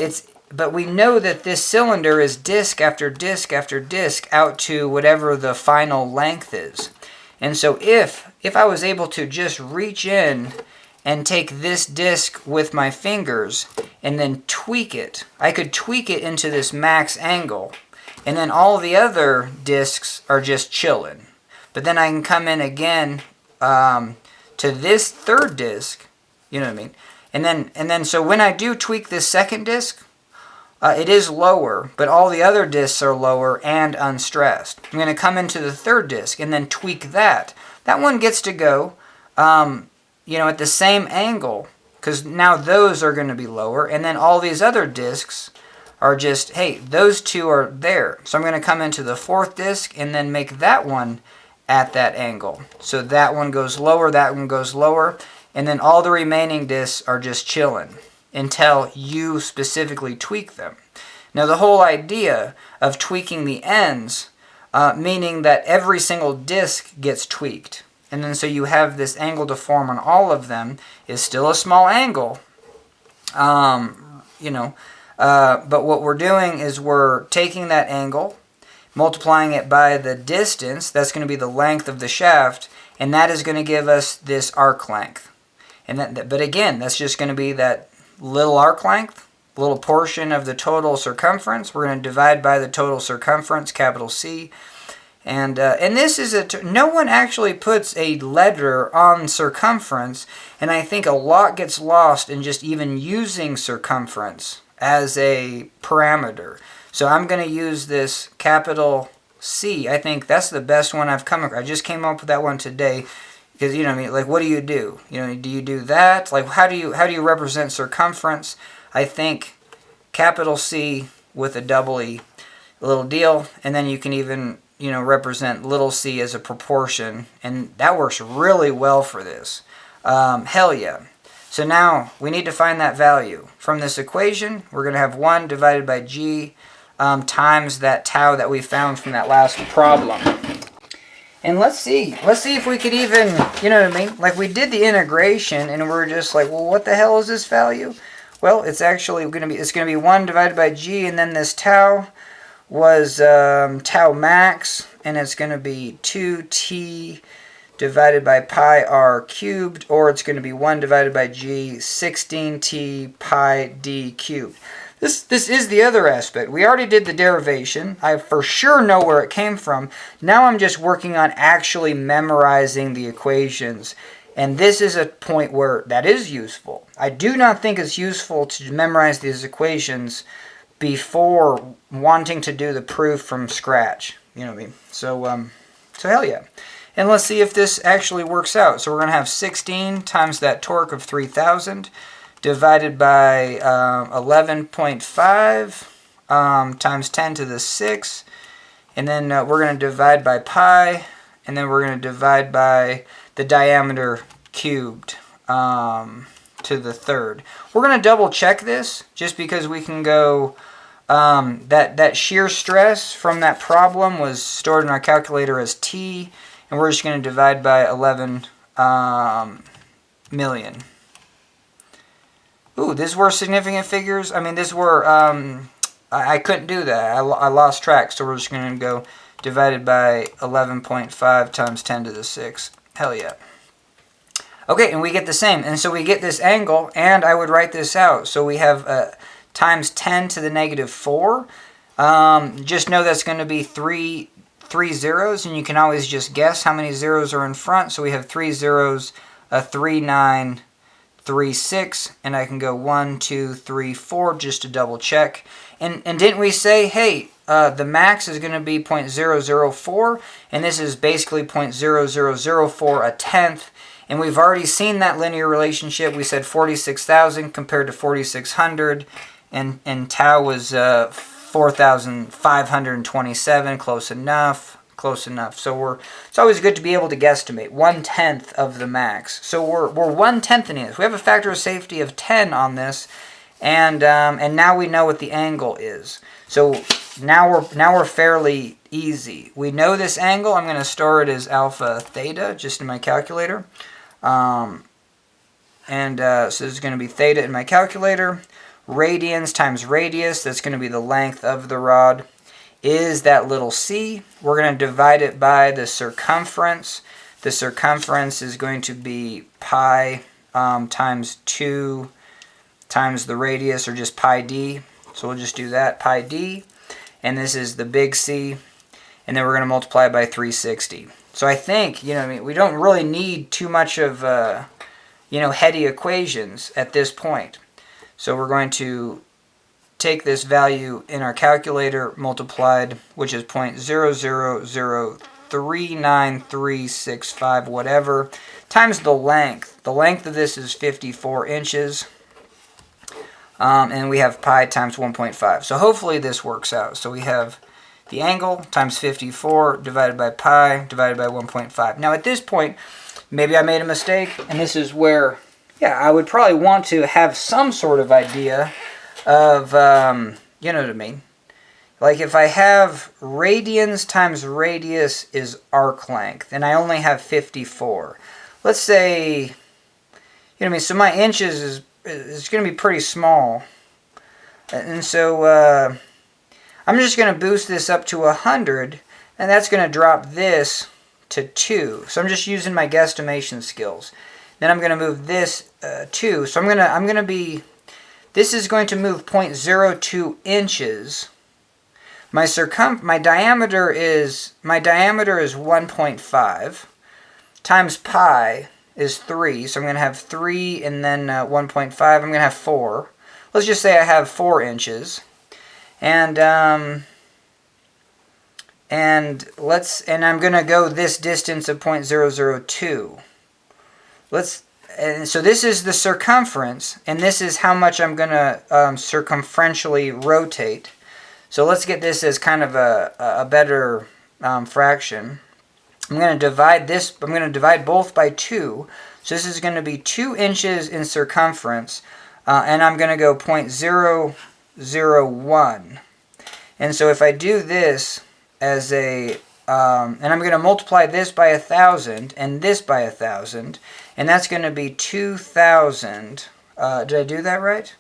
we know that this cylinder is disc after disc after disc out to whatever the final length is. And so if I was able to just reach in and take this disc with my fingers and then tweak it, I could tweak it into this max angle. And then all the other discs are just chilling. But then I can come in again to this third disc, you know what I mean? And then so when I do tweak this second disc, it is lower, but all the other discs are lower and unstressed. I'm going to come into the third disc and then tweak that. That one gets to go, at the same angle, because now those are going to be lower, and then all these other discs are just, hey, those two are there. So I'm going to come into the fourth disc and then make that one at that angle. So that one goes lower, that one goes lower, and then all the remaining discs are just chilling until you specifically tweak them. Now the whole idea of tweaking the ends, meaning that every single disc gets tweaked. And then so you have this angle to form on all of them, is still a small angle, but what we're doing is we're taking that angle, multiplying it by the distance, that's going to be the length of the shaft, and that is going to give us this arc length. But again, that's just going to be that little arc length, little portion of the total circumference. We're going to divide by the total circumference, capital C. And this is no one actually puts a letter on circumference, and I think a lot gets lost in just even using circumference as a parameter. So I'm going to use this capital C. I think that's the best one I've come across. I just came up with that one today, because what do you do? Do you do that? Like how do you represent circumference? I think capital C with a double E, a little deal, and then you can even represent little c as a proportion, and that works really well for this. Hell yeah. So now we need to find that value. From this equation, we're going to have 1 divided by g times that tau that we found from that last problem. And let's see if we could even, you know what I mean? Like, we did the integration and we're just like, well, what the hell is this value? Well, it's actually going to be 1 divided by g, and then this tau was tau max, and it's going to be 2t divided by pi r cubed, or it's going to be 1 divided by g, 16t pi d cubed. This is the other aspect. We already did the derivation. I for sure know where it came from. Now I'm just working on actually memorizing the equations. And this is a point where that is useful. I do not think it's useful to memorize these equations before wanting to do the proof from scratch. You know what I mean? So hell yeah. And let's see if this actually works out. So we're going to have 16 times that torque of 3,000 divided by 11.5 times 10 to the 6. And then we're going to divide by pi. And then we're going to divide by the diameter cubed to the third. We're going to double check this just because we can go... that shear stress from that problem was stored in our calculator as T, and we're just going to divide by 11 million. Ooh, these were significant figures. I mean, these were, I couldn't do that. I lost track, so we're just going to go divided by 11.5 times 10 to the 6. Hell yeah. Okay, and we get the same. And so we get this angle, and I would write this out. So we have... times 10 to the negative 4. Just know that's going to be three zeros, and you can always just guess how many zeros are in front. So we have 3 zeros, 3, 9, 3, 6, and I can go 1, 2, 3, 4 just to double check. And didn't we say, hey, the max is going to be 0.004, and this is basically 0.0004, a tenth. And we've already seen that linear relationship. We said 46,000 compared to 4,600. And tau was 4,527, close enough. So it's always good to be able to guesstimate 1/10 of the max. So we're 1/10ing this. We have a factor of safety of 10 on this, and now we know what the angle is. So now we're fairly easy. We know this angle. I'm going to store it as alpha theta just in my calculator, so this is going to be theta in my calculator. Radians times radius, that's going to be the length of the rod, is that little c. We're going to divide it by the circumference. The circumference is going to be pi times 2 times the radius, or just pi d. So we'll just do that, pi d. And this is the big C. And then we're going to multiply by 360. So I think, we don't really need too much of, heady equations at this point. So we're going to take this value in our calculator multiplied, which is 0.0003935 whatever, times the length. The length of this is 54 inches. And we have pi times 1.5. So hopefully this works out. So we have the angle times 54 divided by pi divided by 1.5. Now at this point, maybe I made a mistake, and this is where... yeah, I would probably want to have some sort of idea of, you know what I mean? Like if I have radians times radius is arc length, and I only have 54. Let's say, you know what I mean? So my inches is going to be pretty small. And so I'm just going to boost this up to 100, and that's going to drop this to 2. So I'm just using my guesstimation skills. Then I'm going to move this 2. So I'm going to be, this is going to move 0.02 inches. My diameter is 1.5 times pi is 3. So I'm going to have 3 and then 1.5. I'm going to have 4. Let's just say I have 4 inches. And I'm going to go this distance of 0.002. And so this is the circumference, and this is how much I'm going to circumferentially rotate. So let's get this as kind of a better fraction, I'm going to divide this, I'm going to divide both by 2. So this is going to be 2 inches in circumference, and I'm going to go 0.001. And so if I do this as a, and I'm going to multiply this by 1,000 and this by 1,000, and that's going to be 2,000. Did I do that right?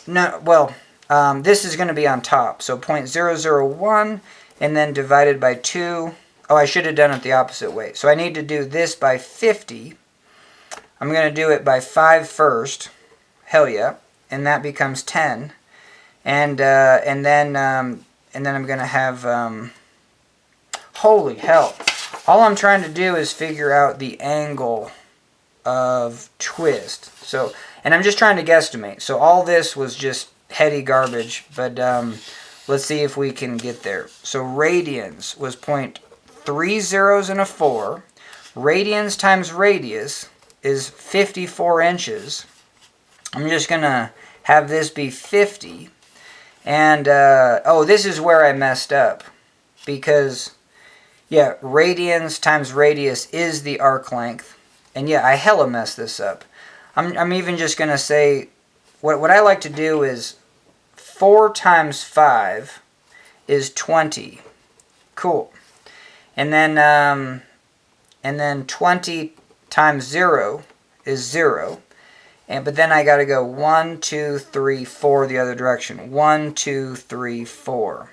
No, well, this is going to be on top. So 0.001 and then divided by 2. Oh, I should have done it the opposite way. So I need to do this by 50. I'm going to do it by 5 first. Hell yeah. And that becomes 10. And then I'm going to have, holy hell. All I'm trying to do is figure out the angle of twist. So, and I'm just trying to guesstimate. So all this was just heady garbage, but let's see if we can get there. So radians was 0.3 zeros and a 4. Radians times radius is 54 inches. I'm just going to have this be 50. And, oh, this is where I messed up. Because, yeah, radians times radius is the arc length. And, yeah, I hella messed this up. I'm even just going to say, what I like to do is 4 times 5 is 20. Cool. And then 20 times 0 is 0. But then I got to go 1, 2, 3, 4 the other direction. 1, 2, 3, 4.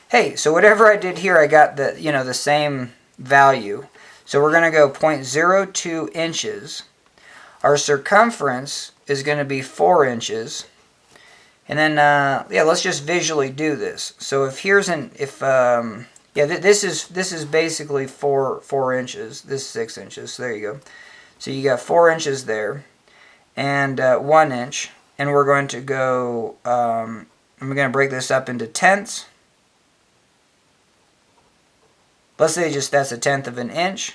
Hey, so whatever I did here, I got the same value. So we're going to go 0.02 inches. Our circumference is going to be 4 inches. And then, yeah, let's just visually do this. So if here's this is basically 4 inches. This is 6 inches. So there you go. So you got 4 inches there, and 1 inch. And we're going to go. I'm going to break this up into tenths. Let's say just that's 1/10 of an inch.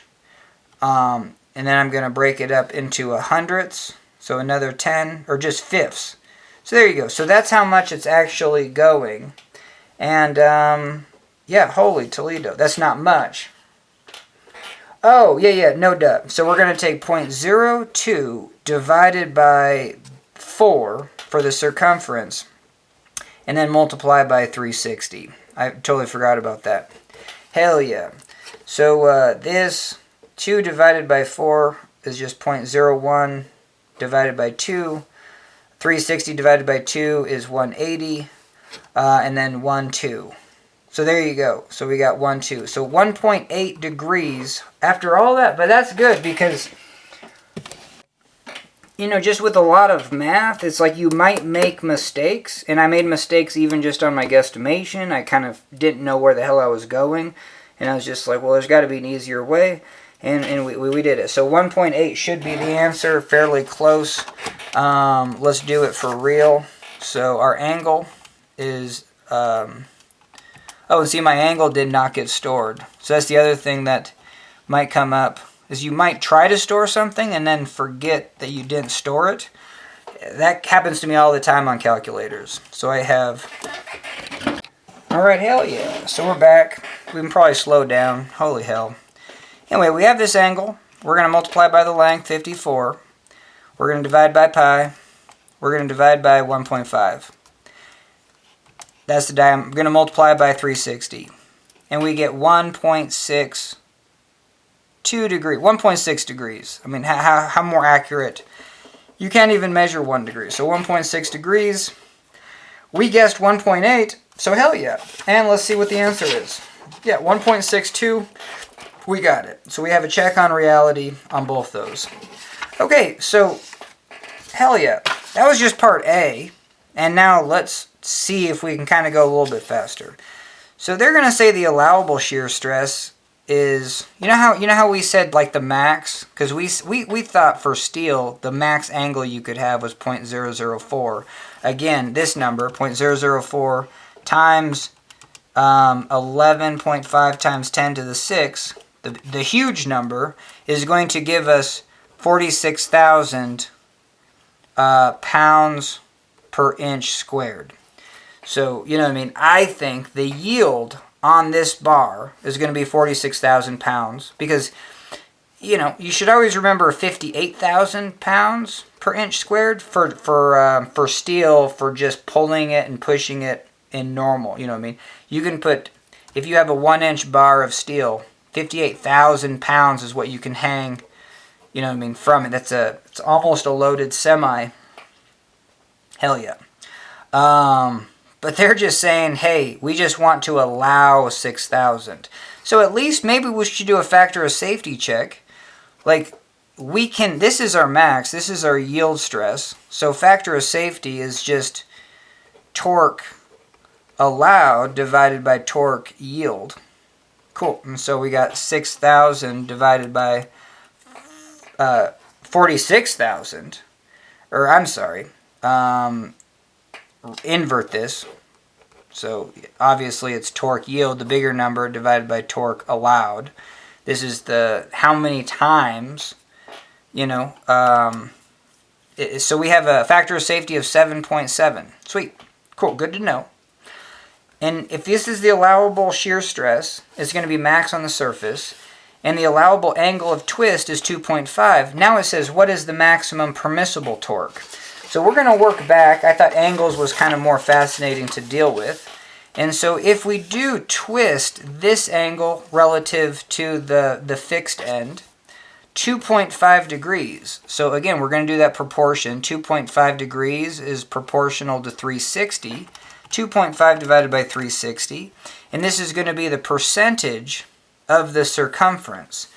And then I'm going to break it up into hundredths. So another 10, or just fifths. So there you go. So that's how much it's actually going. And, yeah, holy Toledo. That's not much. Oh, yeah, no duh. So we're going to take 0.02 divided by 4 for the circumference, and then multiply by 360. I totally forgot about that. Hell yeah. So this 2 divided by 4 is just 0.01 divided by 2. 360 divided by 2 is 180. And then 1, 2. So there you go. So we got 1, 2. So 1.8 degrees after all that. But that's good because, just with a lot of math, it's like you might make mistakes. And I made mistakes even just on my guesstimation. I kind of didn't know where the hell I was going. And I was just like, well, there's got to be an easier way. And we did it. So 1.8 should be the answer. Fairly close. Let's do it for real. So our angle is... oh, and see, my angle did not get stored. So that's the other thing that might come up, is you might try to store something and then forget that you didn't store it. That happens to me all the time on calculators. So I have... Alright, hell yeah. So we're back. We can probably slow down. Holy hell. Anyway, we have this angle. We're going to multiply by the length, 54. We're going to divide by pi. We're going to divide by 1.5. That's the diameter. We're going to multiply by 360. And we get 1.62 degrees. 1.6 degrees. I mean, how more accurate? You can't even measure 1 degree. So 1.6 degrees. We guessed 1.8. So hell yeah. And let's see what the answer is. Yeah, 1.62. We got it. So we have a check on reality on both those. Okay, so hell yeah. That was just part A. And now let's see if we can kind of go a little bit faster. So they're going to say the allowable shear stress is, you know how we said like the max, because we thought for steel the max angle you could have was 0.004. Again, this number 0.004 times 11.5 times 10 to the 6, the huge number is going to give us 46,000 pounds per inch squared. So, you know what I mean? I think the yield on this bar is going to be 46,000 pounds because, you know, you should always remember 58,000 pounds per inch squared for steel, for just pulling it and pushing it in normal. You know what I mean? You can put, if you have a 1-inch bar of steel, 58,000 pounds is what you can hang, you know what I mean, from it. It's almost a loaded semi. Hell yeah. But they're just saying, hey, we just want to allow 6,000. So at least maybe we should do a factor of safety check. Like, we can, this is our max, this is our yield stress. So factor of safety is just torque allowed divided by torque yield. Cool. And so we got 6,000 divided by 46,000. Or, I'm sorry. Invert this. So obviously it's torque yield, the bigger number, divided by torque allowed. This is the how many times, you know. So we have a factor of safety of 7.7. Sweet. Cool. Good to know. And if this is the allowable shear stress, it's going to be max on the surface. And the allowable angle of twist is 2.5. Now it says, what is the maximum permissible torque? So we're going to work back. I thought angles was kind of more fascinating to deal with. And so if we do twist this angle relative to the fixed end, 2.5 degrees. So again, we're going to do that proportion. 2.5 degrees is proportional to 360. 2.5 divided by 360. And this is going to be the percentage of the circumference.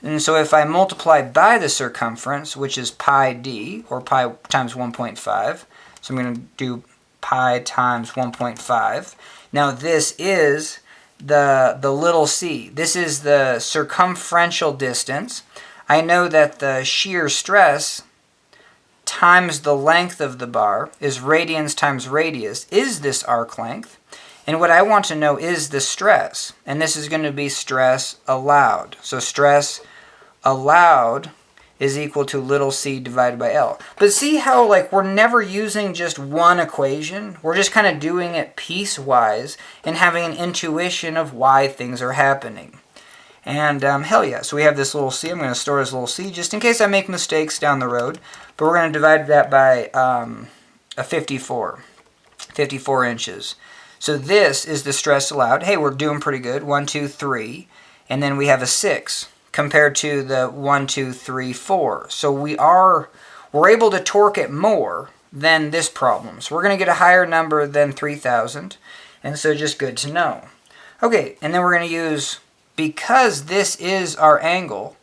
And so if I multiply by the circumference, which is pi d, or pi times 1.5, so I'm going to do pi times 1.5. Now this is the little c. This is the circumferential distance. I know that the shear stress times the length of the bar is radians times radius, is this arc length. And what I want to know is the stress. And this is going to be stress allowed. So stress allowed is equal to little c divided by L. But see how, like, we're never using just one equation. We're just kind of doing it piecewise and having an intuition of why things are happening. And hell yeah, so we have this little c. I'm going to store as little c just in case I make mistakes down the road. But we're going to divide that by a 54 inches. So this is the stress allowed. Hey, we're doing pretty good. 1, 2, 3. And then we have a 6 compared to the 1, 2, 3, 4. So we're able to torque it more than this problem. So we're going to get a higher number than 3,000. And so just good to know. Okay, and then we're going to use, because this is our angle,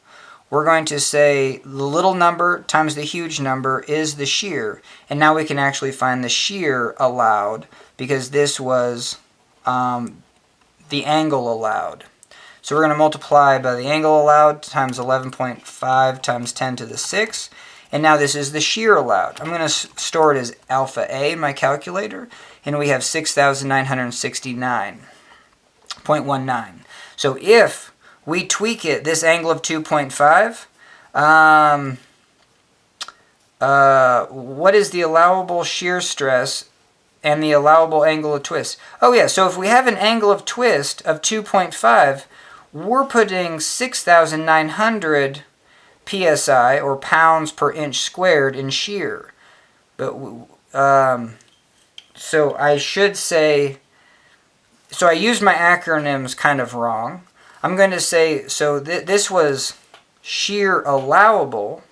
we're going to say the little number times the huge number is the shear. And now we can actually find the shear allowed, because this was the angle allowed. So we're going to multiply by the angle allowed times 11.5 times 10 to the 6. And now this is the shear allowed. I'm going to store it as alpha A in my calculator. And we have 6,969.19. So if we tweak it, this angle of 2.5, what is the allowable shear stress and the allowable angle of twist? Oh yeah, so if we have an angle of twist of 2.5, we're putting 6,900 psi, or pounds per inch squared, in shear. But so I should say, so I used my acronyms kind of wrong. I'm going to say, so this was shear allowable,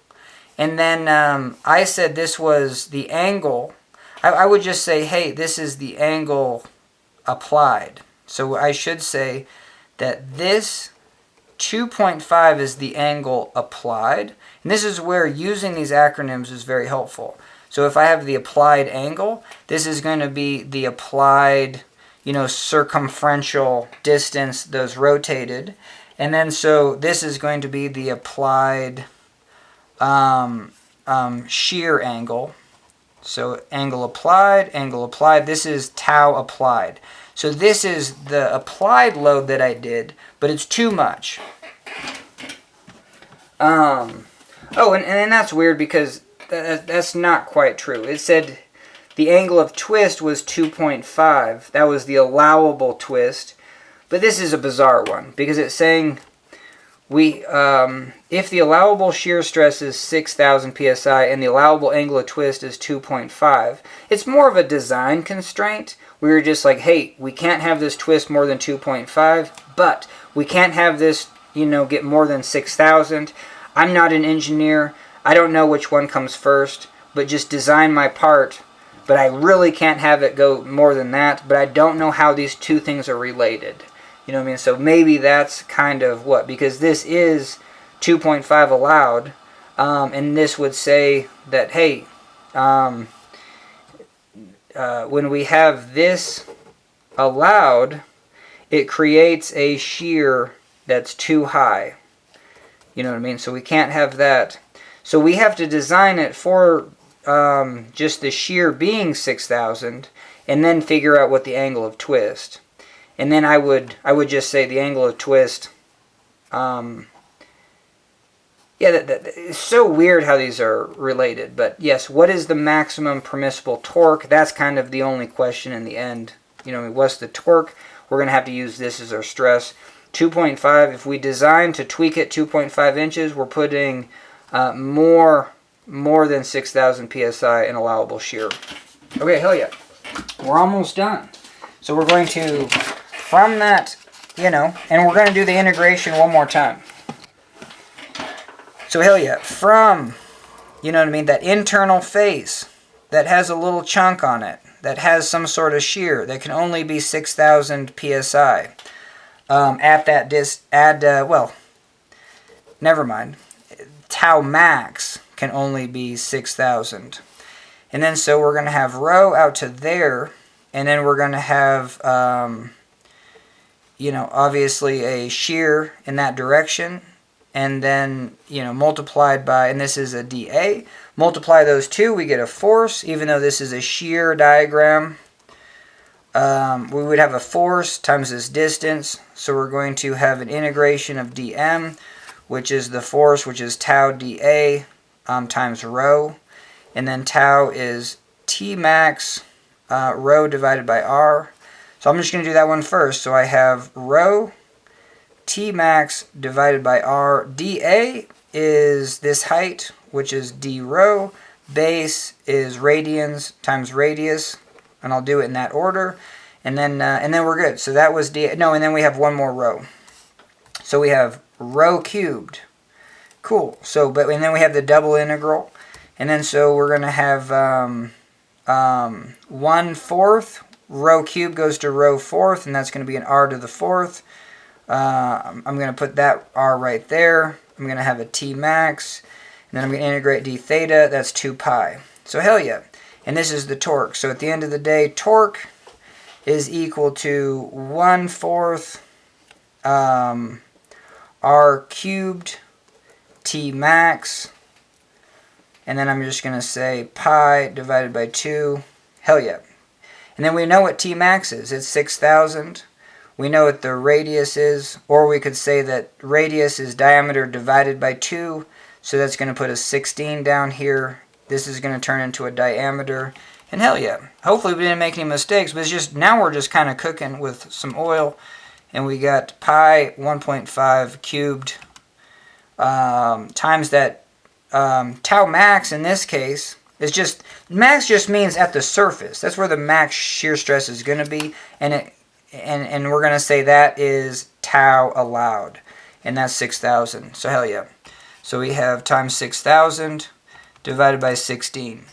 and then I said this was the angle. I would just say, hey, this is the angle applied. So I should say that this 2.5 is the angle applied. And this is where using these acronyms is very helpful. So if I have the applied angle, this is going to be the applied, you know, circumferential distance that's rotated. And then so this is going to be the applied shear angle. So angle applied, this is tau applied. So this is the applied load that I did, but it's too much. Oh, and that's weird because that's not quite true. It said the angle of twist was 2.5. That was the allowable twist. But this is a bizarre one because it's saying if the allowable shear stress is 6,000 psi and the allowable angle of twist is 2.5, it's more of a design constraint. We were just like, hey, we can't have this twist more than 2.5, but we can't have this, get more than 6,000. I'm not an engineer. I don't know which one comes first, but just design my part. But I really can't have it go more than that, but I don't know how these two things are related. You know what I mean? So maybe that's kind of what, because this is 2.5 allowed, and this would say that, hey, when we have this allowed, it creates a shear that's too high. You know what I mean? So we can't have that. So we have to design it for just the shear being 6,000, and then figure out what the angle of twist. And then I would just say the angle of twist. It's so weird how these are related. But yes, what is the maximum permissible torque? That's kind of the only question in the end. What's the torque? We're going to have to use this as our stress. 2.5, if we design to tweak it 2.5 inches, we're putting more than 6,000 psi in allowable shear. Okay, hell yeah. We're almost done. So we're going to, from that, and we're going to do the integration one more time. So hell yeah, from, that internal face that has a little chunk on it, that has some sort of shear, that can only be 6,000 psi. Never mind. Tau max can only be 6,000. And then so we're going to have rho out to there, and then we're going to have, obviously a shear in that direction, and then, multiplied by, and this is a dA, multiply those two, we get a force, even though this is a shear diagram. We would have a force times this distance, so we're going to have an integration of dm, which is the force, which is tau dA times rho, and then tau is T max rho divided by r. So I'm just going to do that one first. So I have rho T max divided by r. dA is this height, which is d rho. Base is radians times radius, and I'll do it in that order. And then we're good. So that was d. No, and then we have one more rho. So we have rho cubed. Cool. So, and then we have the double integral, and then so we're going to have 1/4 rho cubed goes to rho fourth, and that's going to be an r to the fourth. I'm going to put that r right there. I'm going to have a T max, and then I'm going to integrate d theta. That's 2 pi. So hell yeah. And this is the torque. So at the end of the day, torque is equal to 1/4 r cubed T max, and then I'm just going to say pi divided by 2. Hell yeah. And then we know what T max is. It's 6,000. We know what the radius is, or we could say that radius is diameter divided by 2, so that's going to put a 16 down here. This is going to turn into a diameter, and hell yeah. Hopefully we didn't make any mistakes, but it's just, now we're just kind of cooking with some oil, and we got pi 1.5 cubed times that tau max in this case is just, max just means at the surface. That's where the max shear stress is going to be, and we're going to say that is tau allowed, and that's 6,000. So hell yeah. So we have times 6,000 divided by 16,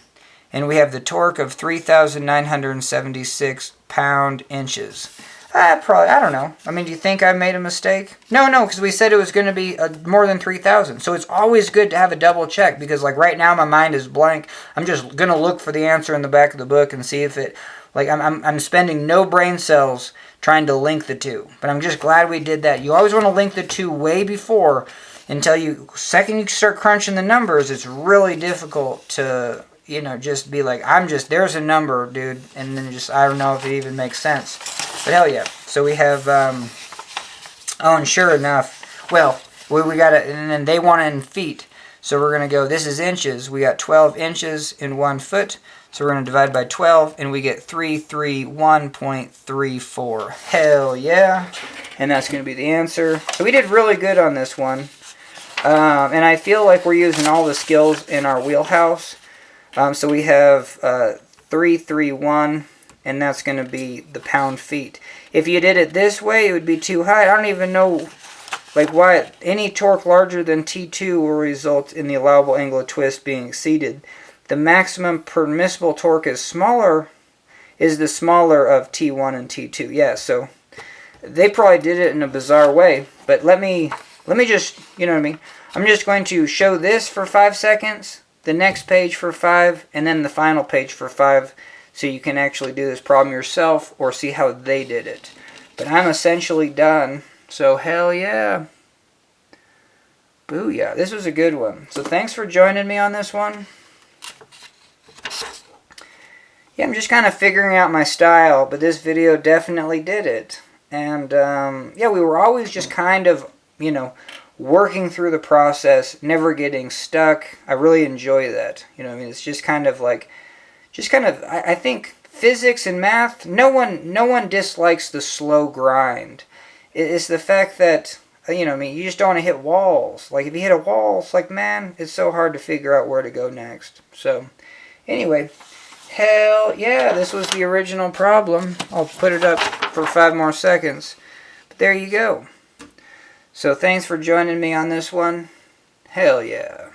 and we have the torque of 3,976 pound-inches. I don't know. I mean, do you think I made a mistake? No, because we said it was going to be more than 3,000. So it's always good to have a double check, because like right now my mind is blank. I'm just going to look for the answer in the back of the book and see if it, like I'm spending no brain cells trying to link the two. But I'm just glad we did that. You always want to link the two way before, until second you start crunching the numbers, it's really difficult to, just be like, there's a number, dude, and then I don't know if it even makes sense. But hell yeah. So we have, and sure enough, well, we got it, and then they want it in feet. So we're going to go, this is inches. We got 12 inches in 1 foot. So we're going to divide by 12, and we get 331.34. Hell yeah. And that's going to be the answer. So we did really good on this one. And I feel like we're using all the skills in our wheelhouse. So we have 331, and that's going to be the pound-feet. If you did it this way, it would be too high. I don't even know why any torque larger than T2 will result in the allowable angle of twist being exceeded. The maximum permissible torque is the smaller of T1 and T2. Yeah, so they probably did it in a bizarre way. But let me just, you know what I mean? I'm just going to show this for 5 seconds, the next page for 5, and then the final page for 5, so you can actually do this problem yourself or see how they did it. But I'm essentially done. So hell yeah. Booyah. This was a good one. So thanks for joining me on this one. Yeah, I'm just kind of figuring out my style, but this video definitely did it. And yeah, we were always just kind of, you know, working through the process, never getting stuck. I really enjoy that. You know what I mean? It's just kind of like, I think physics and math, no one dislikes the slow grind. It's the fact that, you know, I mean, you just don't want to hit walls. Like, if you hit a wall, it's like, man, it's so hard to figure out where to go next. So, anyway, hell yeah, this was the original problem. I'll put it up for 5 more seconds. But there you go. So, thanks for joining me on this one. Hell yeah.